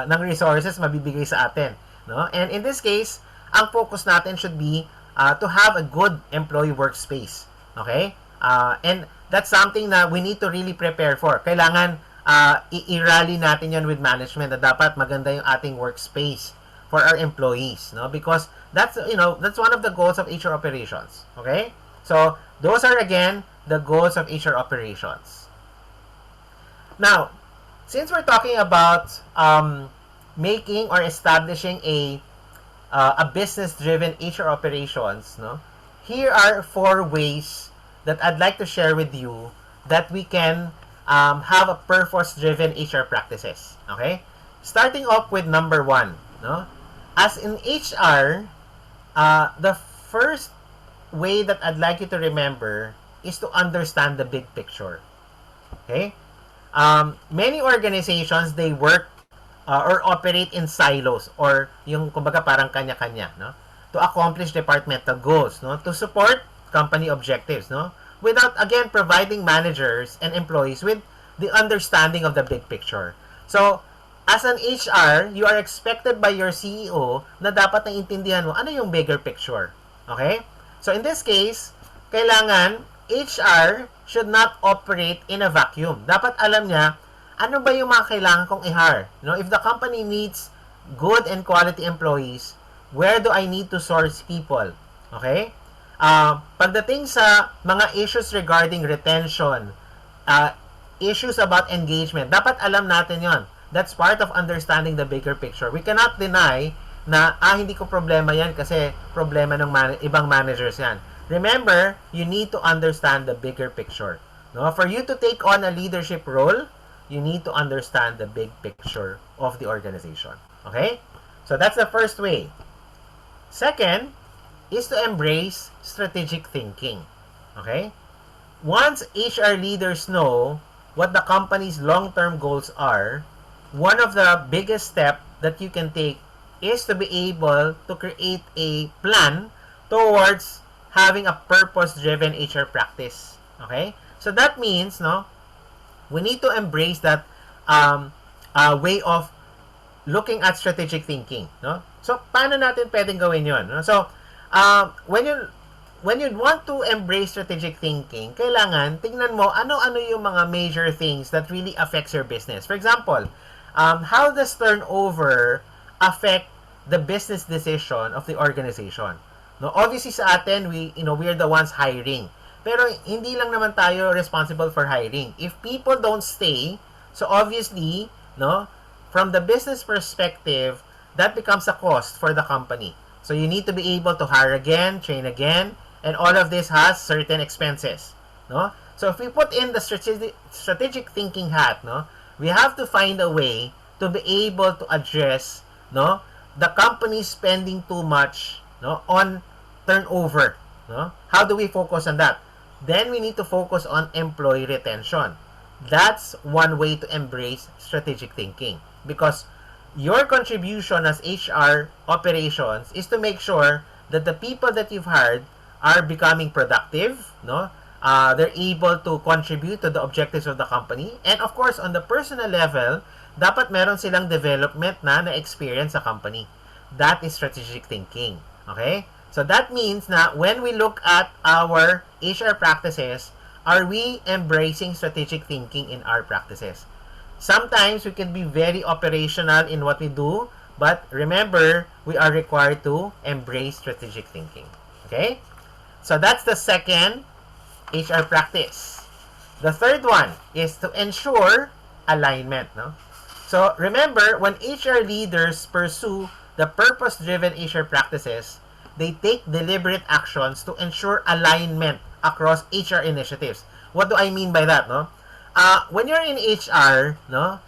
ng resources mabibigay sa atin, no? And in this case, ang focus natin should be to have a good employee workspace. Okay? And that's something na we need to really prepare for. Kailangan i-rally natin yan with management na dapat maganda yung ating workspace for our employees, no? Because that's one of the goals of HR operations. Okay? So those are again the goals of HR operations. Now, since we're talking about making or establishing a business-driven HR operations, no? Here are 4 ways that I'd like to share with you that we can have a purpose-driven HR practices. Okay? Starting off with number 1, no? As in HR, the first way that I'd like you to remember is to understand the big picture. Okay? Many organizations, they work or operate in silos or yung kumbaga parang kanya-kanya, no? To accomplish departmental goals, no? To support company objectives, no? Without, again, providing managers and employees with the understanding of the big picture. So, as an HR, you are expected by your CEO na dapat naiintindihan mo ano yung bigger picture. Okay? So, in this case, kailangan HR should not operate in a vacuum. Dapat alam niya ano ba yung mga kailangan kong i-hire. You know, if the company needs good and quality employees, where do I need to source people? Okay? Pagdating sa mga issues regarding retention, issues about engagement, dapat alam natin yon. That's part of understanding the bigger picture. We cannot deny na, hindi ko problema yan kasi problema ng ibang managers yan. Remember, you need to understand the bigger picture. No? For you to take on a leadership role, you need to understand the big picture of the organization. Okay? So that's the first way. Second is to embrace strategic thinking. Okay? Once HR leaders know what the company's long-term goals are, one of the biggest steps that you can take is to be able to create a plan towards having a purpose-driven HR practice. Okay? So that means, no, we need to embrace that way of looking at strategic thinking. No? So, paano natin pwedeng gawin yun? No? So, when you want to embrace strategic thinking, kailangan tingnan mo ano-ano yung mga major things that really affects your business. For example, how does turnover affect the business decision of the organization? No, obviously sa atin, we are the ones hiring. Pero hindi lang naman tayo responsible for hiring. If people don't stay, so obviously, no, from the business perspective, that becomes a cost for the company. So you need to be able to hire again, train again, and all of this has certain expenses, no? So if we put in the strategic thinking hat, no, we have to find a way to be able to address, no, the company spending too much, no, on turnover, no? How do we focus on that? Then we need to focus on employee retention. That's one way to embrace strategic thinking, because your contribution as HR operations is to make sure that the people that you've hired are becoming productive, no? They're able to contribute to the objectives of the company, and of course on the personal level, dapat meron silang development na experience sa company. That is strategic thinking. Okay? So that means na when we look at our HR practices, are we embracing strategic thinking in our practices? Sometimes we can be very operational in what we do, but remember, we are required to embrace strategic thinking. Okay? So that's the second HR practice. The third one is to ensure alignment. No? So remember, when HR leaders pursue the purpose-driven HR practices, they take deliberate actions to ensure alignment across HR initiatives. What do I mean by that? No? When you're in HR, no,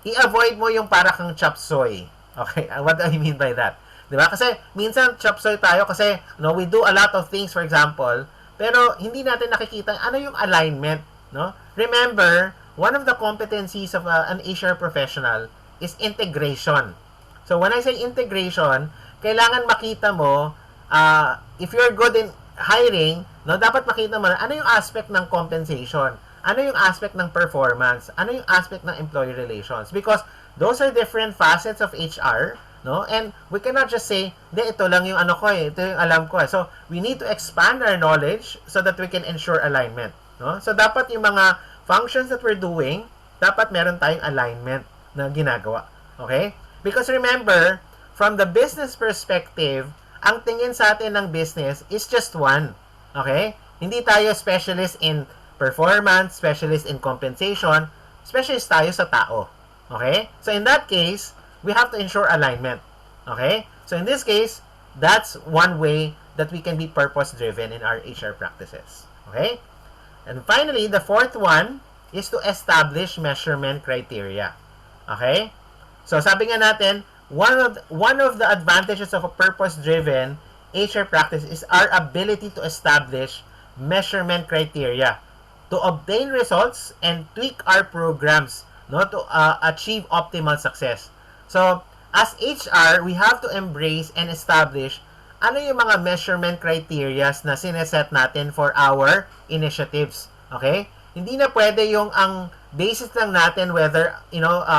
i-avoid mo yung para kang chop suey. Okay, what do I mean by that? Diba? Kasi minsan chop suey tayo kasi no, we do a lot of things, for example, pero hindi natin nakikita ano yung alignment. No? Remember, one of the competencies of an HR professional is integration. So when I say integration, kailangan makita mo, if you're good in hiring, no, dapat makita mo ano yung aspect ng compensation, ano yung aspect ng performance, ano yung aspect ng employee relations, because those are different facets of HR, no? And we cannot just say, ito lang yung ano ko ito yung alam ko So we need to expand our knowledge so that we can ensure alignment, no? So dapat yung mga functions that we're doing, dapat meron tayong alignment na ginagawa. Okay? Because remember, from the business perspective, ang tingin sa atin ng business is just one. Okay? Hindi tayo specialist in performance, specialist in compensation, specialist tayo sa tao. Okay? So in that case, we have to ensure alignment. Okay? So in this case, that's one way that we can be purpose-driven in our HR practices. Okay? And finally, the fourth one is to establish measurement criteria. Okay? So sabi nga natin, one of the advantages of a purpose-driven HR practice is our ability to establish measurement criteria to obtain results and tweak our programs, no, to achieve optimal success. So as HR, we have to embrace and establish ano yung mga measurement criteria na sineset natin for our initiatives. Okay? Hindi na pwede yung ang basis lang natin whether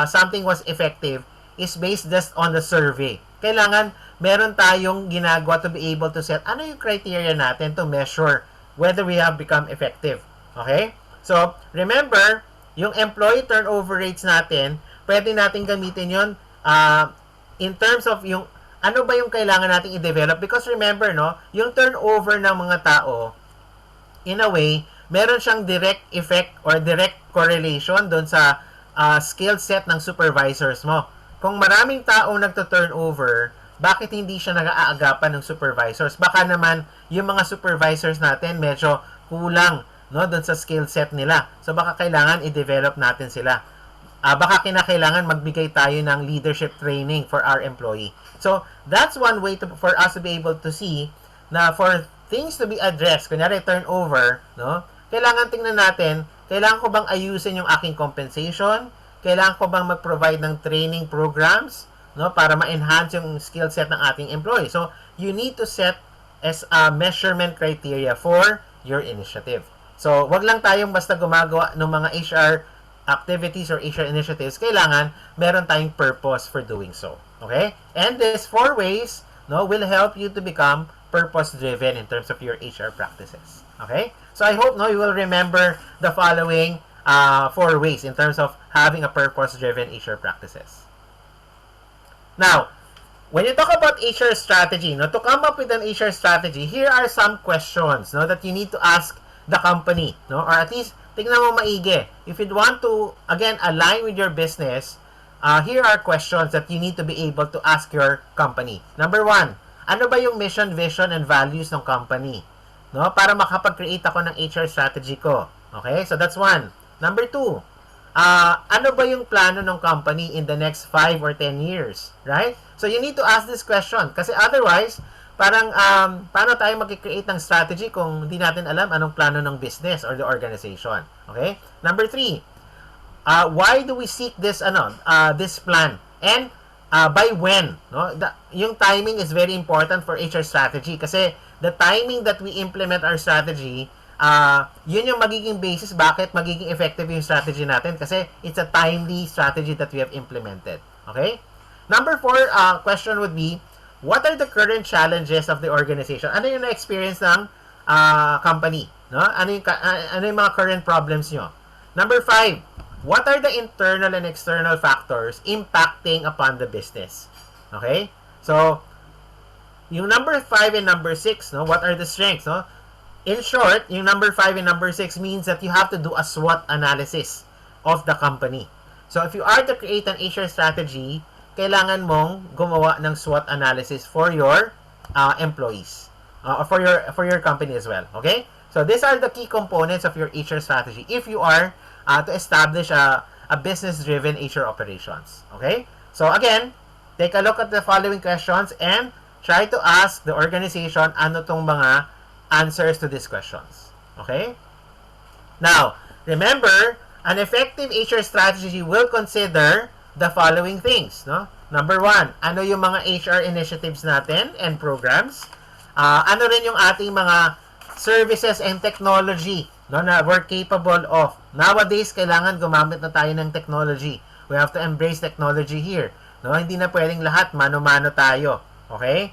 something was effective is based just on the survey. Kailangan meron tayong ginagawa to be able to set ano yung criteria natin to measure whether we have become effective. Okay? So, remember, yung employee turnover rates natin, pwede natin gamitin yun in terms of yung ano ba yung kailangan nating i-develop. Because remember, no, yung turnover ng mga tao, in a way, meron siyang direct effect or direct correlation doon sa skill set ng supervisors mo. Kung maraming tao nagto-turnover, bakit hindi siya nag-aagapan ng supervisors? Baka naman yung mga supervisors natin medyo kulang, no, doon sa skill set nila. So baka kailangan i-develop natin sila. Baka kinakailangan magbigay tayo ng leadership training for our employee. So that's one way for us to be able to see na for things to be addressed, kunyari turnover, no, kailangan tingnan natin, kailangan ko bang ayusin yung aking compensation? Kailangan ko bang mag-provide ng training programs, no, para ma-enhance yung skill set ng ating employee? So, you need to set as a measurement criteria for your initiative. So, wag lang tayong basta gumagawa ng mga HR activities or HR initiatives. Kailangan meron tayong purpose for doing so. Okay? And these 4 ways, no, will help you to become purpose-driven in terms of your HR practices. Okay? So, I hope, no, you will remember the following 4 ways in terms of having a purpose-driven HR practices. Now, when you talk about HR strategy, no, to come up with an HR strategy, here are some questions, no, that you need to ask the company, no, or at least tingnan mo maigi. If you want to again align with your business, here are questions that you need to be able to ask your company. Number 1, ano ba yung mission, vision, and values ng company? No, para makapag-create ako ng HR strategy ko. Okay? So that's 1. Number 2, ano ba yung plano ng company in the next 5 or 10 years? Right? So you need to ask this question. Kasi otherwise, parang paano tayo mag-create ng strategy kung hindi natin alam anong plano ng business or the organization. Okay? Number 3, why do we seek this this plan? And by when? No? Yung timing is very important for HR strategy kasi the timing that we implement our strategy, yun yung magiging basis bakit magiging effective yung strategy natin kasi it's a timely strategy that we have implemented. Okay? Number 4 question would be, what are the current challenges of the organization? Ano yung na-experience ng company? No? Ano yung mga current problems nyo? Number 5, what are the internal and external factors impacting upon the business? Okay? So, yung number 5 and number 6, no? What are the strengths? No? In short, yung number 5 and number 6 means that you have to do a SWOT analysis of the company. So, if you are to create an HR strategy, kailangan mong gumawa ng SWOT analysis for your employees. Or for your company as well. Okay? So, these are the key components of your HR strategy if you are to establish a business-driven HR operations. Okay? So, again, take a look at the following questions and try to ask the organization ano tong mga answers to these questions. Okay? Now, remember, an effective HR strategy will consider the following things. No? Number 1, ano yung mga HR initiatives natin and programs? Ano rin yung ating mga services and technology, no, na we're capable of. Nowadays, kailangan gumamit na tayo ng technology. We have to embrace technology here. No? Hindi na pwedeng lahat mano-mano tayo. Okay?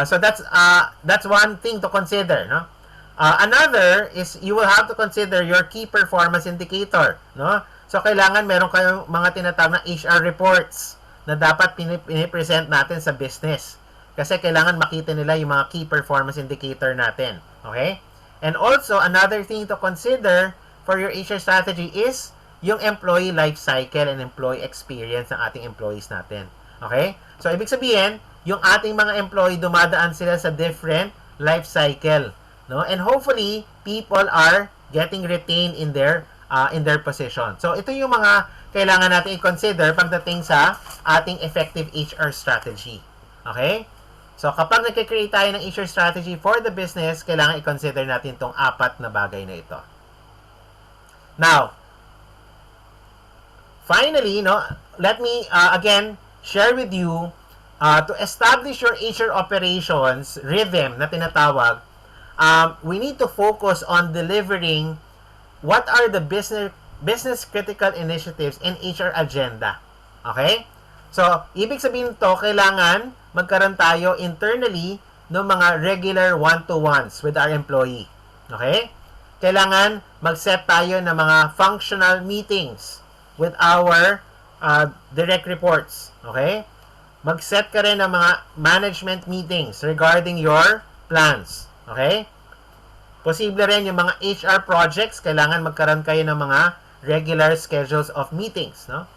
So that's one thing to consider. No? Another is you will have to consider your key performance indicator. No? So, kailangan meron kayong mga tinatawag na HR reports na dapat pinipresent natin sa business. Kasi kailangan makita nila yung mga key performance indicator natin. Okay? And also, another thing to consider for your HR strategy is yung employee life cycle and employee experience ng ating employees natin. Okay? So, ibig sabihin, yung ating mga employee, dumadaan sila sa different life cycle. No? And hopefully, people are getting retained in their position. So, ito yung mga kailangan natin i-consider pagdating sa ating effective HR strategy. Okay? So, kapag nag-create tayo ng HR strategy for the business, kailangan i-consider natin itong 4 na bagay na ito. Now, finally, no, let me again share with you to establish your HR operations rhythm na tinatawag, we need to focus on delivering what are the business critical initiatives and HR agenda. Okay? So, ibig sabihin to, kailangan magkaroon tayo internally ng mga regular one-to-ones with our employee. Okay? Kailangan mag-set tayo ng mga functional meetings with our direct reports. Okay? Mag-set ka rin ng mga management meetings regarding your plans. Okay? Posible rin yung mga HR projects, kailangan magkaroon kayo ng mga regular schedules of meetings. No?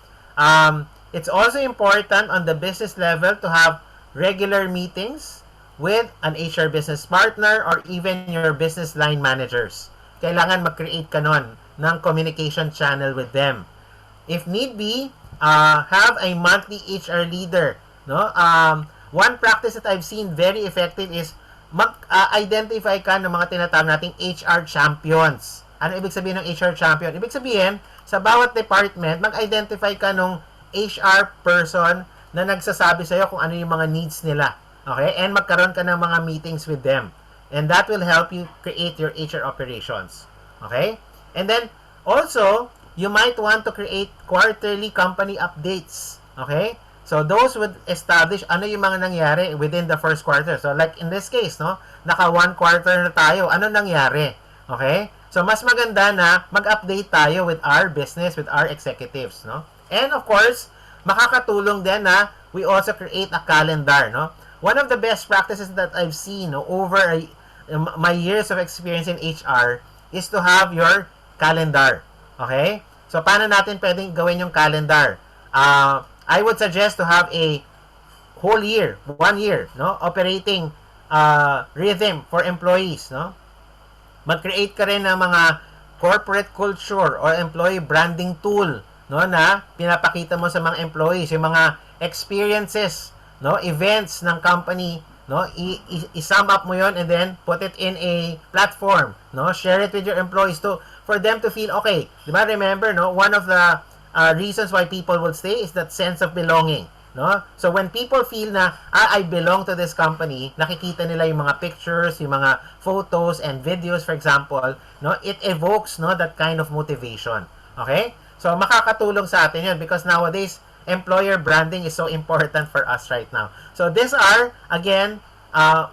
It's also important on the business level to have regular meetings with an HR business partner or even your business line managers. Kailangan mag-create ka nun ng communication channel with them. If need be, have a monthly HR leader. No? One practice that I've seen very effective is mag-identify ka ng mga tinatawag nating HR champions. Ano ibig sabihin ng HR champion? Ibig sabihin, sa bawat department, mag-identify ka ng HR person na nagsasabi sa'yo kung ano yung mga needs nila. Okay? And magkaroon ka ng mga meetings with them. And that will help you create your HR operations. Okay? And then, also, you might want to create quarterly company updates. Okay? So, those would establish ano yung mga nangyari within the first quarter. So, like in this case, no? Naka 1 quarter na tayo. Ano nangyari? Okay? So, mas maganda na mag-update tayo with our business, with our executives, no? And, of course, makakatulong din na we also create a calendar, no? One of the best practices that I've seen, no, over my years of experience in HR is to have your calendar. Okay? So, paano natin pwedeng gawin yung calendar? I would suggest to have a whole year, 1 year, no, operating rhythm for employees, no? Mag-create ka rin ng mga corporate culture or employee branding tool, no, na pinapakita mo sa mga employees, yung mga experiences, no, events ng company, no, i-sum up mo yon and then put it in a platform, no, share it with your employees for them to feel okay. Di ba, remember, no, one of the reasons why people will stay is that sense of belonging. No? So when people feel na I belong to this company, nakikita nila yung mga pictures, yung mga photos and videos, for example, no, it evokes, no, that kind of motivation. Okay? So makakatulong sa atin yun because nowadays employer branding is so important for us right now. So these are, again,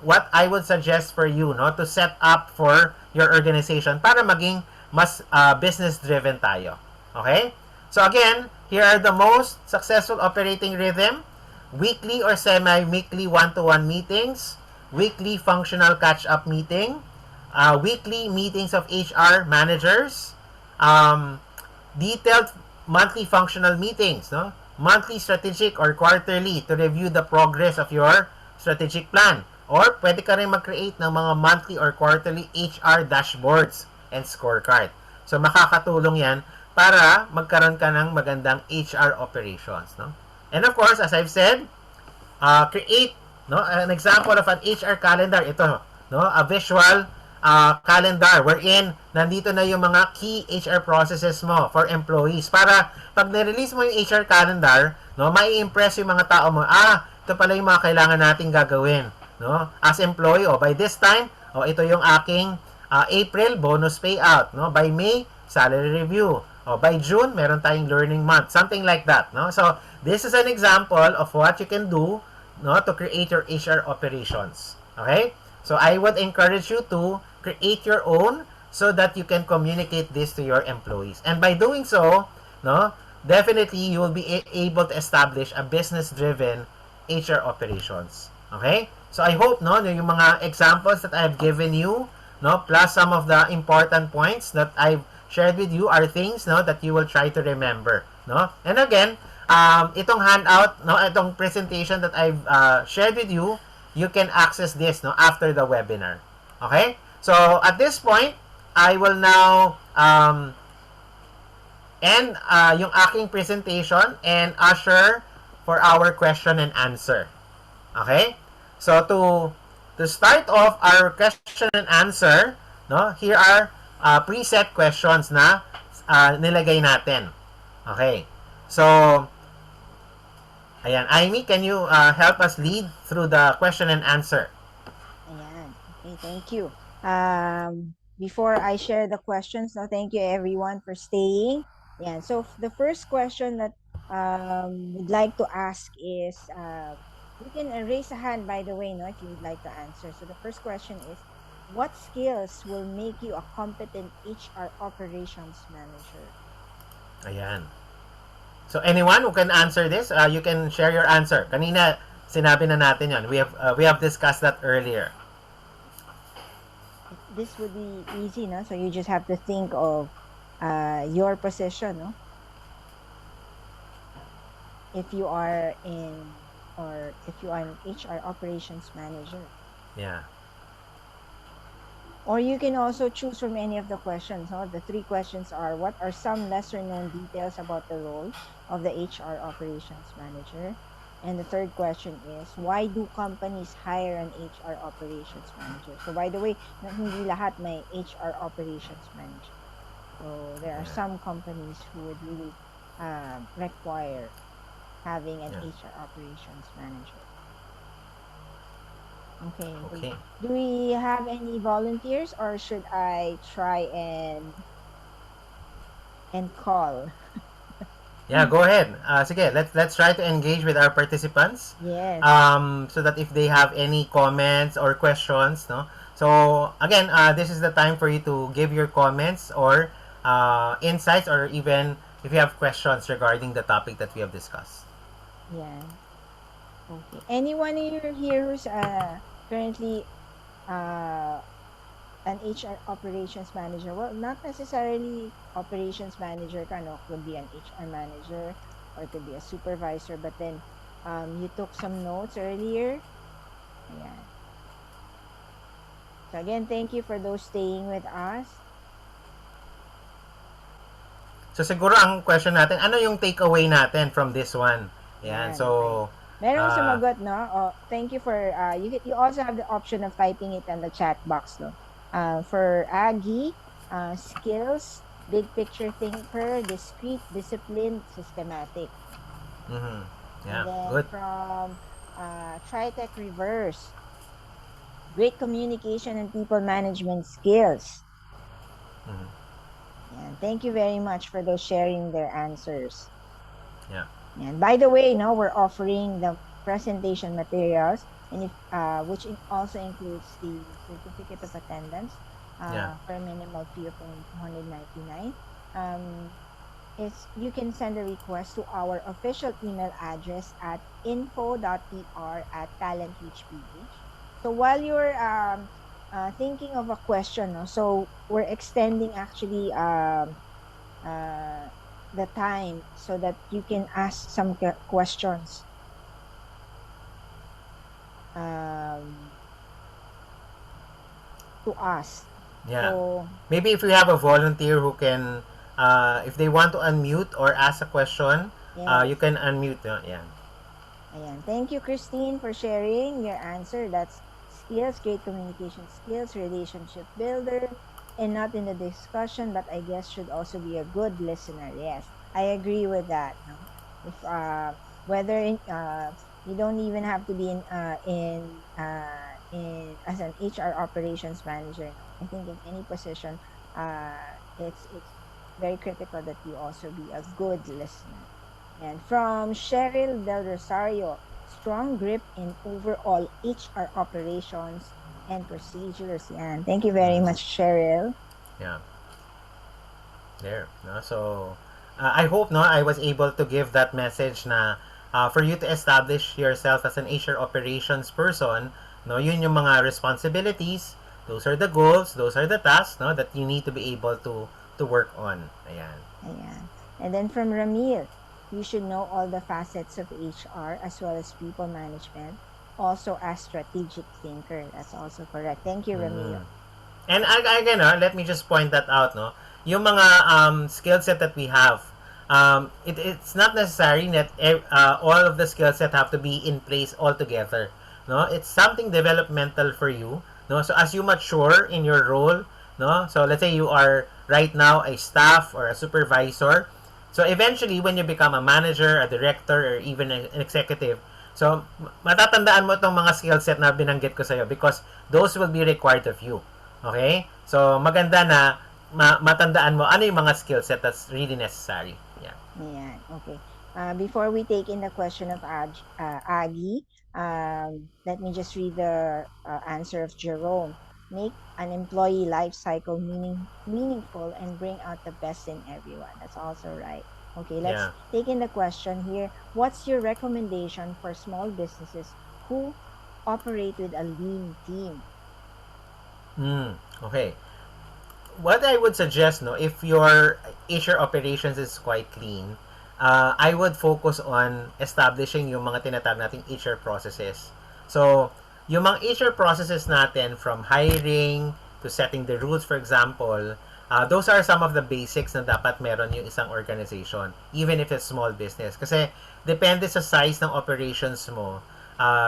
what I would suggest for you, no, to set up for your organization para maging mas business-driven tayo. Okay? So again, here are the most successful operating rhythm: weekly or semi-weekly one-to-one meetings, weekly functional catch-up meeting, weekly meetings of HR managers, um, detailed monthly functional meetings, no? Monthly strategic or quarterly to review the progress of your strategic plan. Or pwede ka rin mag-create ng mga monthly or quarterly HR dashboards and scorecard. So makakatulong yan para magkaroon ka ng magandang HR operations, no? And of course, as I've said, create, no, an example of an HR calendar. Ito, no, a visual calendar wherein nandito na yung mga key HR processes mo for employees para pag nirelease mo yung HR calendar, no, mai-impress yung mga tao mo, ito pala yung mga kailangan nating gagawin, no, as employee. By this time, ito yung aking April bonus payout, no, by May salary review, by June meron tayong learning month, something like that, no. So this is an example of what you can do, no, to create your HR operations. Okay? So I would encourage you to create your own so that you can communicate this to your employees. And by doing so, no, definitely you will be able to establish a business-driven HR operations. Okay? So I hope, no, yung mga examples that I've given you, no, plus some of the important points that I've shared with you are things, no, that you will try to remember, no? And again, itong handout, no, itong presentation that I've shared with you, you can access this, no, after the webinar. Okay? So at this point, I will now end yung aking presentation and usher for our question and answer. Okay? So to start off our question and answer, no, here are preset questions na nilagay natin. Okay. So, ayan. Amy, can you help us lead through the question and answer? Ayan. Okay, thank you. Before I share the questions, no, thank you everyone for staying. Yeah, so the first question that would like to ask is, you can raise a hand, by the way, no, if you would like to answer. So the first question is, what skills will make you a competent HR operations manager? Ayan. So anyone who can answer this, you can share your answer. Kanina sinabi na natin 'yon. We have discussed that earlier. This would be easy, no? So you just have to think of your position, no? If you are an HR operations manager. Yeah. Or you can also choose from any of the questions. No? The three questions are, what are some lesser known details about the role of the HR operations manager? And the third question is, why do companies hire an HR operations manager? So by the way, hindi lahat may HR operations manager. So there are some companies who would really require having an HR operations manager. Okay. Do we have any volunteers, or should I try and call? Yeah, go ahead. Sige, let's try to engage with our participants. Yes. So that if they have any comments or questions, no. So again, this is the time for you to give your comments or insights, or even if you have questions regarding the topic that we have discussed. Yeah. Okay. Anyone here who's currently an HR operations manager? Well, not necessarily operations manager, could be an HR manager, or it could be a supervisor, but then you took some notes earlier. Yeah. So again, thank you for those staying with us. So siguro ang question natin, ano yung takeaway natin from this one? Yan. So merong sumagot, no? Thank you for you also have the option of typing it in the chat box, no? For Aggie, skills, big picture thinker, discrete, disciplined, systematic. Yeah, and then good. From Tritech Reverse, great communication and people management skills. Yeah, thank you very much for those sharing their answers. Yeah. And by the way, we're offering the presentation materials, and if which also includes the certificate of attendance Yeah. for a minimal fee of only 299. Is you can send a request to our official email address at info.pr@talentreachph. So while you're thinking of a question, no, so we're extending actually uh, the time so that you can ask some questions um, to us. Yeah. So Maybe if we have a volunteer who can, if they want to unmute or ask a question, you yes. can unmute. Yeah. Ayan. Thank you, Christine, for sharing your answer. That's skills, great communication skills, relationship builder, and not in the discussion, but I guess should also be a good listener. Yes, I agree with that. No? If whether you don't even have to be in as an HR operations manager. No? I think in any position, it's very critical that you also be a good listener. And from Cheryl Del Rosario, strong grip in overall HR operations and procedures. And thank you very Mm, much, Cheryl. yeah. There. No? So, I hope no I was able to give that message na for you to establish yourself as an HR operations person, no, yun yung mga responsibilities, those are the goals, those are the tasks, no, that you need to be able to work on. Ayan. Ayan. And then from Ramil, you should know all the facets of HR as well as people management, also as strategic thinker. That's also correct. Thank you, Mm. Ramil. And again, let me just point that out, no? Yung mga skill set that we have, it's not necessary that all of the skill set have to be in place altogether. No? It's something developmental for you. No? So as you mature in your role, no? So let's say you are right now a staff or a supervisor. So eventually, when you become a manager, a director, or even an executive, so matatandaan mo itong mga skill set na binanggit ko sa'yo because those will be required of you. Okay? So, maganda na matandaan mo ano yung mga skill set that's really necessary. Yeah. Yeah, okay. Before we take in the question of Aggie, let me just read the answer of Jerome. Make an employee life cycle meaningful and bring out the best in everyone. That's also right. Okay, let's Yeah. take in the question here. What's your recommendation for small businesses who operate with a lean team? Okay. What I would suggest, no, if your HR operations is quite clean, I would focus on establishing yung mga tinatawag nating HR processes. So, yung mga HR processes natin from hiring to setting the rules, for example, those are some of the basics na dapat meron yung isang organization, even if it's small business. Kasi, depende sa size ng operations mo,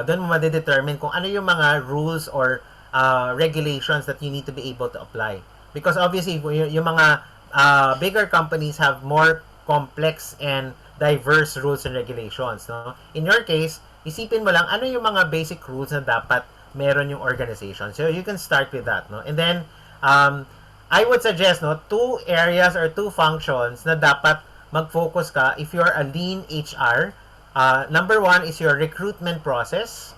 doon mo madedetermine kung ano yung mga rules or regulations that you need to be able to apply. Because obviously, yung mga bigger companies have more complex and diverse rules and regulations. No? In your case, isipin mo lang ano yung mga basic rules na dapat meron yung organization. So you can start with that. No? And then, I would suggest two areas or two functions na dapat mag-focus ka if you're a lean HR. Number one is your recruitment process.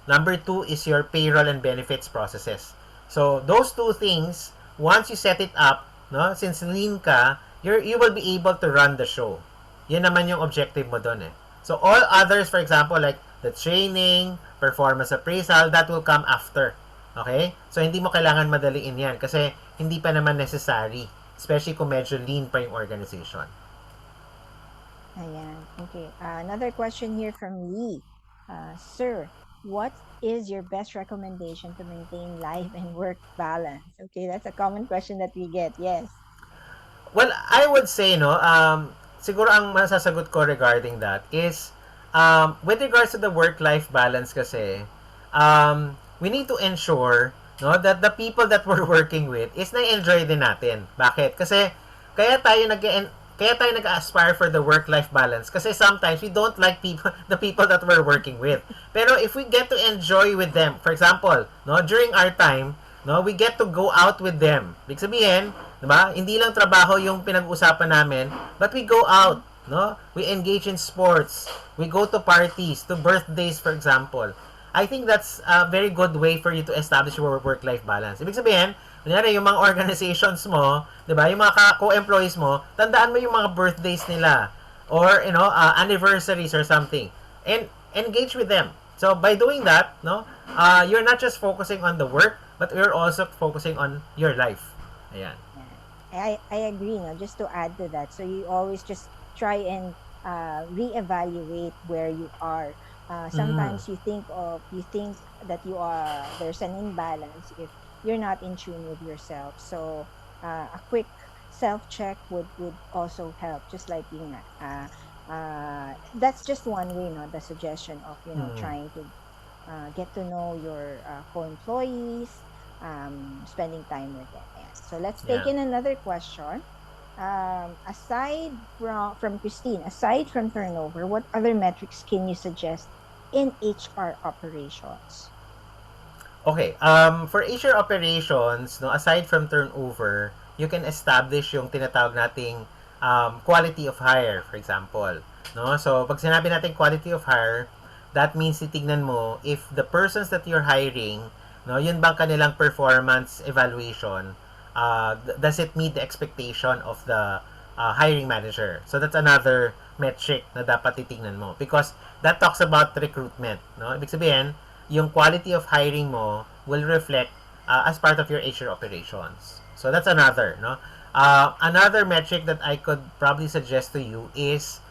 Number two is your payroll and benefits processes. So those two things, once you set it up, no, since lean ka, you will be able to run the show. Yan naman yung objective mo doon eh. So all others, for example, like the training, performance appraisal, that will come after. Okay? So hindi mo kailangan madaliin yan kasi hindi pa naman necessary. Especially kung medyo lean pa yung organization. Ayan. Okay. Another question here from Lee. Sir, what is your best recommendation to maintain life and work balance? Okay, that's a common question that we get. Yes. Well, I would say, no, siguro ang masasagot ko regarding that is, with regards to the work-life balance kasi, we need to ensure, no, that the people that we're working with is na-enjoy din natin. Bakit? Kasi, kaya tayo nag kaya tayo nag-aspire for the work-life balance kasi sometimes we don't like people the people that we're working with. Pero if we get to enjoy with them, for example, no, during our time, no, we get to go out with them. Ibig sabihin, 'di ba? Hindi lang trabaho yung pinag-usapan namin, but we go out. no? We engage in sports. We go to parties, to birthdays, for example. I think that's a very good way for you to establish your work-life balance. Ibig sabihin, kunyari, yung mga organizations mo, di ba, yung mga co-employees mo, tandaan mo yung mga birthdays nila or, anniversaries or something. And engage with them. So, by doing that, no, you're not just focusing on the work, but you're also focusing on your life. Ayan. I agree, no, just to add to that. So you always just try and reevaluate where you are. Mm. Sometimes you think that you are there's an imbalance if you're not in tune with yourself. So a quick self check would also help, just like you. That's just one way, no, the suggestion of Mm. trying to get to know your co-employees, spending time with them. Yeah. So let's take Yeah. in another question. Aside from Christine, aside from turnover, what other metrics can you suggest in HR operations? Okay, for HR operations, no, aside from turnover, you can establish yung tinatawag nating quality of hire, for example. No? So, pag sinabi natin quality of hire, that means titignan mo if the persons that you're hiring, no, yun bang kanilang performance evaluation, does it meet the expectation of the hiring manager? So, that's another metric na dapat titignan mo because that talks about recruitment. No? Ibig sabihin, yung quality of hiring mo will reflect as part of your HR operations. So that's another, no? Another metric that I could probably suggest to you is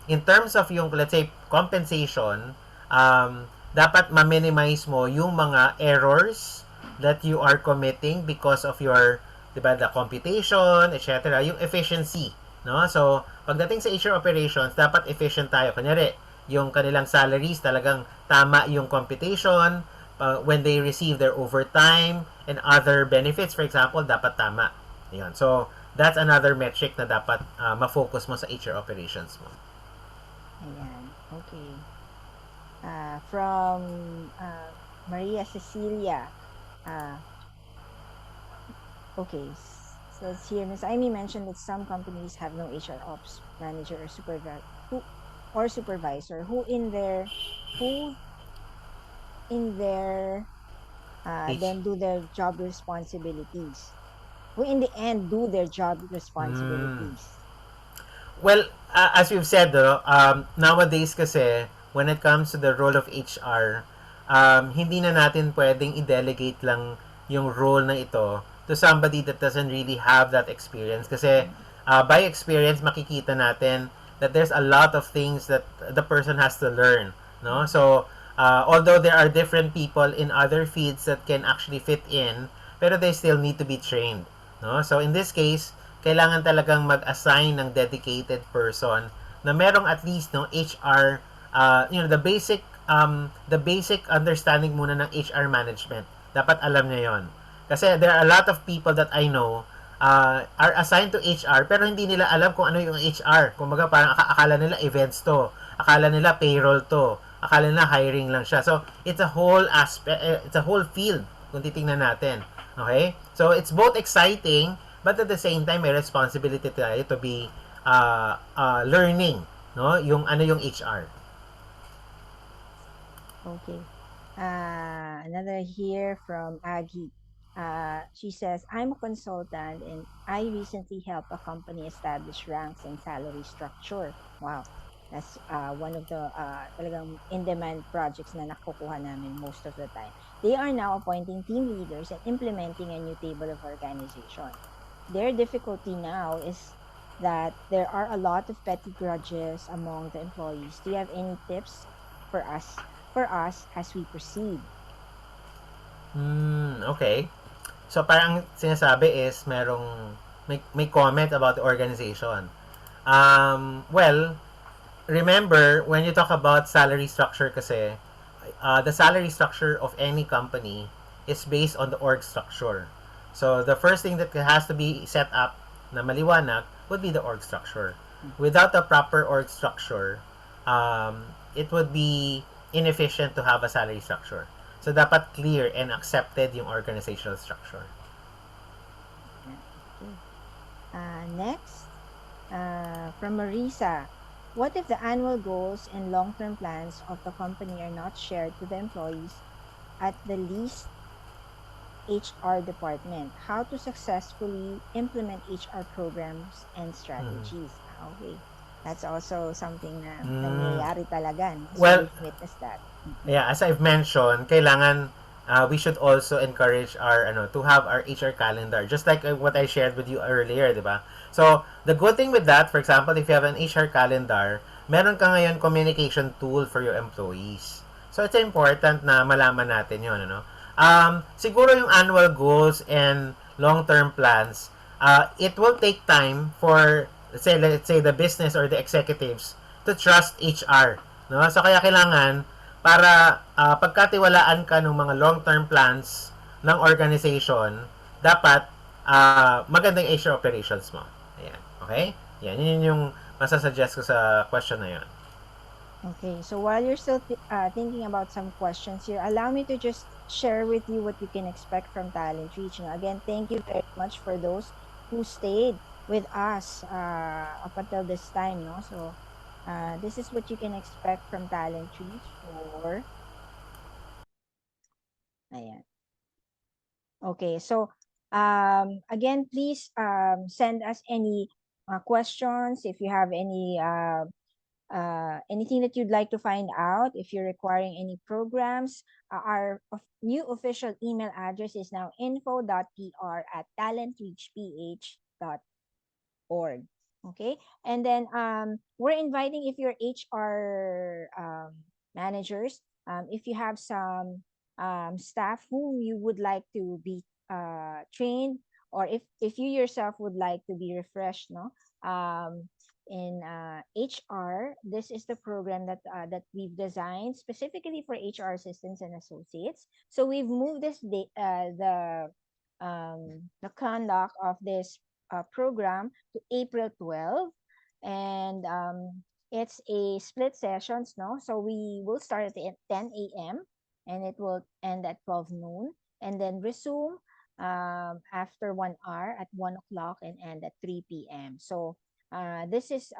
in terms of yung, let's say, compensation, dapat ma-minimize mo yung mga errors that you are committing because of your, diba, the computation, etc., yung efficiency, no? So, pagdating sa HR operations, dapat efficient tayo. Kunyari, yung kanilang salaries talagang tama yung computation, when they receive their overtime and other benefits, for example, dapat tama. Yan. So, that's another metric na dapat ma-focus mo sa HR operations mo. Ayan. Okay. From Maria Cecilia. Uh, okay. So it's here. Ms. Amy mentioned that some companies have no HR ops manager or supervisor who in their H. then do their job responsibilities. Who in the end do their job Mm. responsibilities. Well, as we've said, nowadays kasi, when it comes to the role of HR, hindi na natin pwedeng i-delegate lang yung role na ito to somebody that doesn't really have that experience. Kasi Mm. by experience, makikita natin that there's a lot of things that the person has to learn. No? Mm. So, although there are different people in other fields that can actually fit in, pero they still need to be trained. No? So, in this case, kailangan talagang mag-assign ng dedicated person na merong at least no HR the basic understanding muna ng HR management. Dapat alam niya 'yon. Kasi there are a lot of people that I know are assigned to HR pero hindi nila alam kung ano yung HR. Kumbaga parang akala nila events to, akala nila payroll to, akala nila hiring lang siya. So it's a whole aspect, it's a whole field kung titingnan natin. Okay? So it's both exciting but at the same time may responsibility tayo to be learning, no, yung ano yung HR. Okay. Another here from Aggie. She says, I'm a consultant and I recently helped a company establish ranks and salary structure. Wow. That's one of the talagang in-demand projects na nakukuha namin most of the time. They are now appointing team leaders and implementing a new table of organization. Their difficulty now is that there are a lot of petty grudges among the employees. Do you have any tips for us as we proceed? Okay. So parang sinasabi is may comment about the organization. Well, remember when you talk about salary structure kasi the salary structure of any company is based on the org structure. So the first thing that has to be set up na maliwanag would be the org structure. Without a proper org structure, it would be inefficient to have a salary structure. So dapat clear and accepted yung organizational structure. Yeah. Okay. Next, From Marisa, what if the annual goals and long-term plans of the company are not shared to the employees at the least HR department? How to successfully implement HR programs and Mm. strategies? Okay. That's also something na Mm. nangyayari talaga, no? So Well, we've witnessed that. Mm-mm. yeah, as I've mentioned, kailangan we should also encourage our to have our HR calendar just like what I shared with you earlier, 'di ba? So, the good thing with that, for example, if you have an HR calendar, meron ka ngayon communication tool for your employees. So, it's important na malaman natin 'yon, ano. Siguro yung annual goals and long-term plans, it will take time for let's say the business or the executives to trust HR, no? So kaya kailangan para pagkatiwalaan ka ng mga long-term plans ng organization, dapat magandang HR operations mo. Ayan. Okay? Yun yung masasuggest ko sa question na yun. Okay, so while you're still thinking about some questions here, allow me to just share with you what you can expect from Talent Reach. Again, thank you very much for those who stayed with us up until this time. No, so this is what you can expect from Talent Reach for. Ayan. Okay, so again, please send us any questions if you have anything that you'd like to find out. If you're requiring any programs, our new official email address is now info.pr@talentreachph.org. Okay, and then we're inviting, if you're HR managers, if you have some staff whom you would like to be trained, or if you yourself would like to be refreshed, no, in HR, this is the program that we've designed specifically for HR assistants and associates. So we've moved the conduct of this program to April 12, and it's a split sessions, no? So we will start at 10 a.m. and it will end at 12 noon, and then resume after 1 hour at 1 o'clock and end at 3 p.m. So this is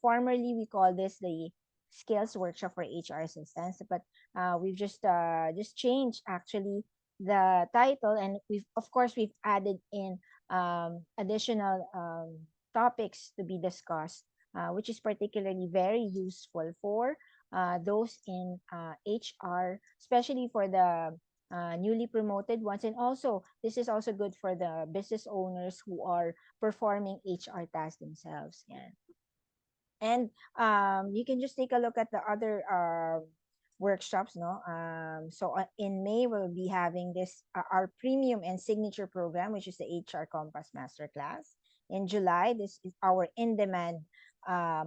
formerly we call this the skills workshop for HR assistants, but we've just changed actually the title, and we've added in additional topics to be discussed, which is particularly very useful for those in HR, especially for the newly promoted ones. And also, this is also good for the business owners who are performing HR tasks themselves. Yeah. And you can just take a look at the other workshops, no? So in May, we'll be having this our premium and signature program, which is the HR Compass Masterclass. In July, this is our in-demand,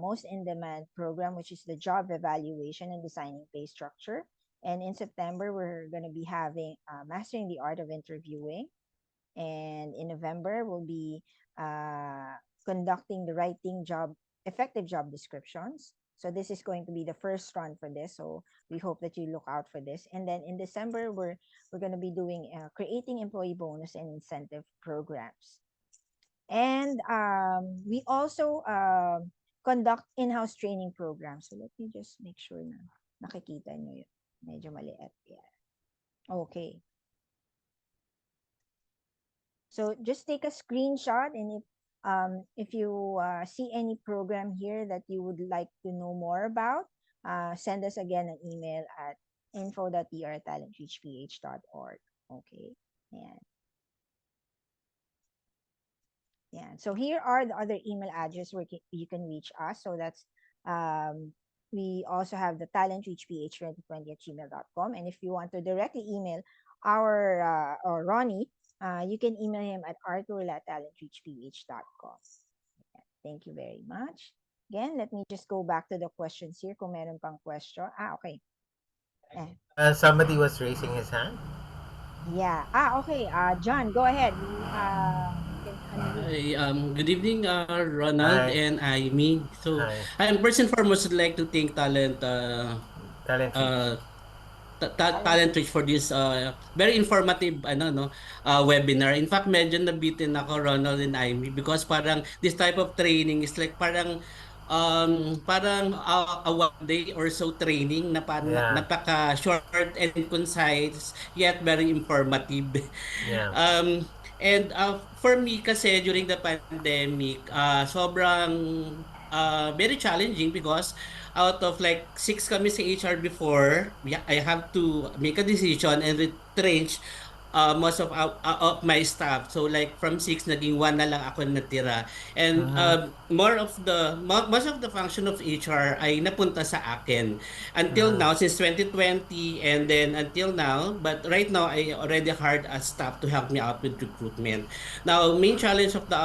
most in-demand program, which is the job evaluation and designing pay structure. And in September, we're going to be having mastering the art of interviewing. And in November, we'll be conducting the writing job effective job descriptions. So this is going to be the first run for this. So we hope that you look out for this. And then in December, we're going to be doing creating employee bonus and incentive programs. And we also conduct in-house training programs. So let me just make sure na nakikita nyo yun. Medyo maliit. Yeah. Okay. So just take a screenshot, and if you see any program here that you would like to know more about, send us again an email at info.pr@talentreachph.org. Okay. And yeah. So here are the other email address where you can reach us. So that's we also have the talentreachph2020@gmail.com. And if you want to directly email our or Ronnie, you can email him at arthur@talentreachph.com. Yeah, thank you very much. Again, let me just go back to the questions here kung meron pang question. Okay. Eh, Somebody was raising his hand. yeah. Okay. John, go ahead. You can unmute. Hi, good evening, Ronald Hi. and Amy. So, Hi. I'm first and foremost would like to thank Talent uh, Reach. Talent talent Rich. reach for this very informative webinar. In fact, medyo nabitin ako, Ronald and Amy, because parang this type of training is like parang a 1 day or so training na Yeah. napaka short and concise yet very informative. Yeah. And for me kasi during the pandemic, sobrang very challenging because out of like six kami sa HR before, I have to make a decision and retrench most of my staff. So like from six, naging one na lang ako natira. And Mm-hmm. most of the function of HR ay napunta sa akin. Until Mm-hmm. now, since 2020 and then until now, but right now, I already hired a staff to help me out with recruitment. Now, main challenge of the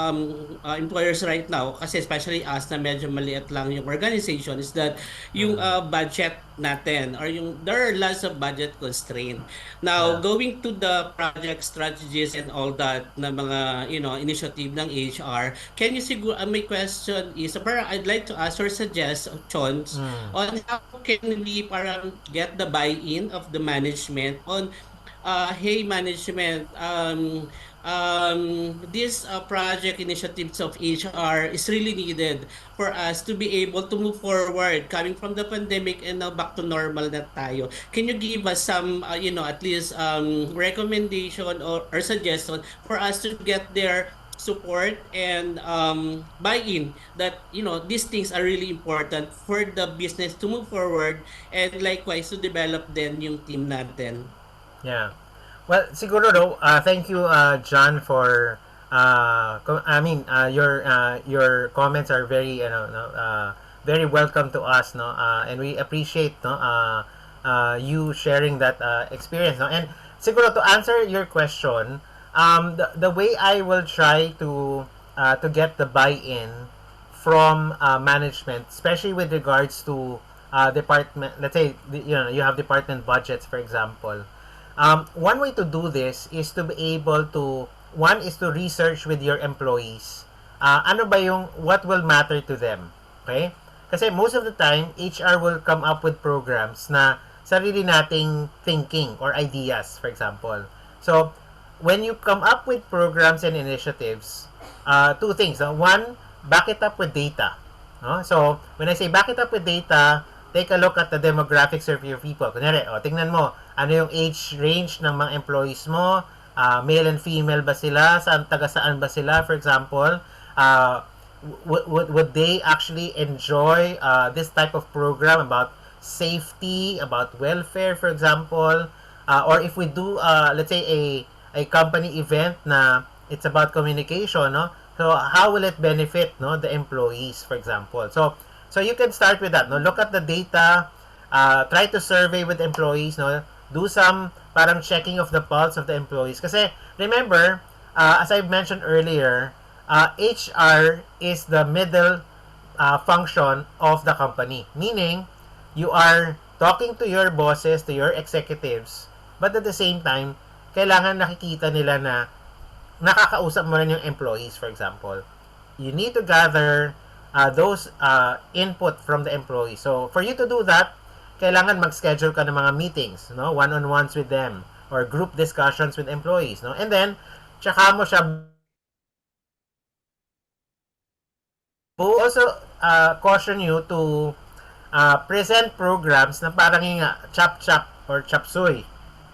employers right now, kasi especially us na medyo maliit lang yung organization, is that yung Mm-hmm. budget natin or there are lots of budget constraint. Now, Yeah. going to the project strategies and all that na mga, initiative ng HR, can you siguro, my question is, parang I'd like to ask or suggest, Chons, Mm. on how can we parang get the buy-in of the management on, hey management, this project initiatives of HR is really needed for us to be able to move forward coming from the pandemic and now back to normal na tayo. Can you give us some, at least recommendation or suggestion for us to get their support and buy-in that these things are really important for the business to move forward and likewise to develop then yung team natin. Yeah. Well, siguro though, thank you, John, for your comments are very very welcome to us, no, and we appreciate, no, you sharing that experience, no, and siguro to answer your question, the way I will try to get the buy-in from management, especially with regards to department. Let's say you have department budgets, for example. One way to do this is to be able to, one is to research with your employees. Ano ba yung, what will matter to them? Okay? Kasi most of the time, HR will come up with programs na sarili nating thinking or ideas, for example. So, when you come up with programs and initiatives, two things. One, back it up with data. No? So, when I say back it up with data, take a look at the demographics of your people. Kunyari, tingnan mo, ano yung age range ng mga employees mo, male and female ba sila, taga-saan ba sila, for example, would they actually enjoy this type of program about safety, about welfare, for example, or if we do, let's say, a company event na it's about communication, no? So, how will it benefit, no, the employees, for example? So you can start with that, no? Look at the data, try to survey with employees, no? Do some parang checking of the pulse of the employees. Kasi remember, as I mentioned earlier, HR is the middle function of the company. Meaning, you are talking to your bosses, to your executives, but at the same time, kailangan nakikita nila na nakakausap mo rin yung employees, for example. You need to gather those input from the employees. So, for you to do that, kailangan mag-schedule ka ng mga meetings, no? One-on-ones with them or group discussions with employees, no? And then, tsaka mo siya also caution you to present programs na parang yung chap-chap or chapsuy.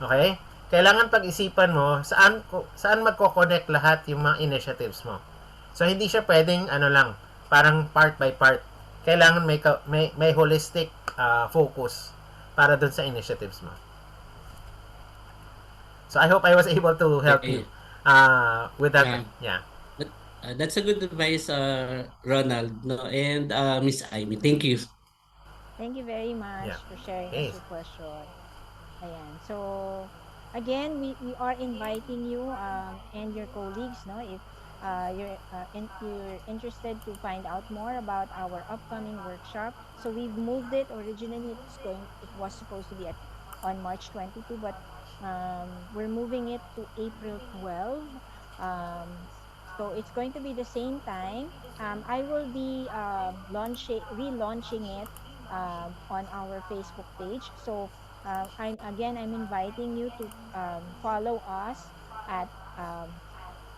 Okay? Kailangan pag-isipan mo saan magko-connect lahat yung mga initiatives mo. So, hindi siya pwedeng lang, parang part by part. Kailangan may holistic focus para dun sa initiatives mo. So, I hope I was able to help you with that. Yeah. That's a good advice, Ronald, no? And Miss Amy, thank you. Thank you very much Yeah. for sharing us Okay. your question. Ayan. So, again, we are inviting you and your colleagues, no, if you're interested to find out more about our upcoming workshop. So we've moved it. Originally, it was supposed to be on March 22, but we're moving it to April 12. So it's going to be the same time. I will be relaunching it on our Facebook page. So I'm inviting you to follow us at um,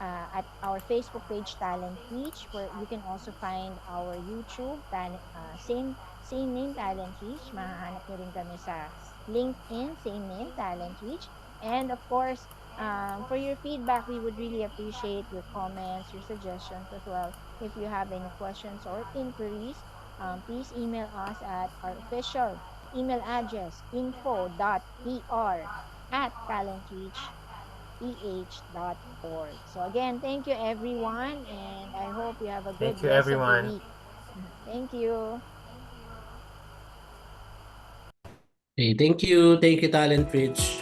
at our Facebook page Talent Reach, where you can also find our YouTube same name Talent Reach. Mahahanap nyo rin kami sa LinkedIn, same name Talent Reach. And of course, for your feedback, we would really appreciate your comments, your suggestions as well. If you have any questions or inquiries, please email us at our official email address info.pr@talentreachph.org. So again, thank you everyone, and I hope you have a Thank good you, rest of the everyone. week. Thank you. Okay, thank you. Thank you, Talent Rich.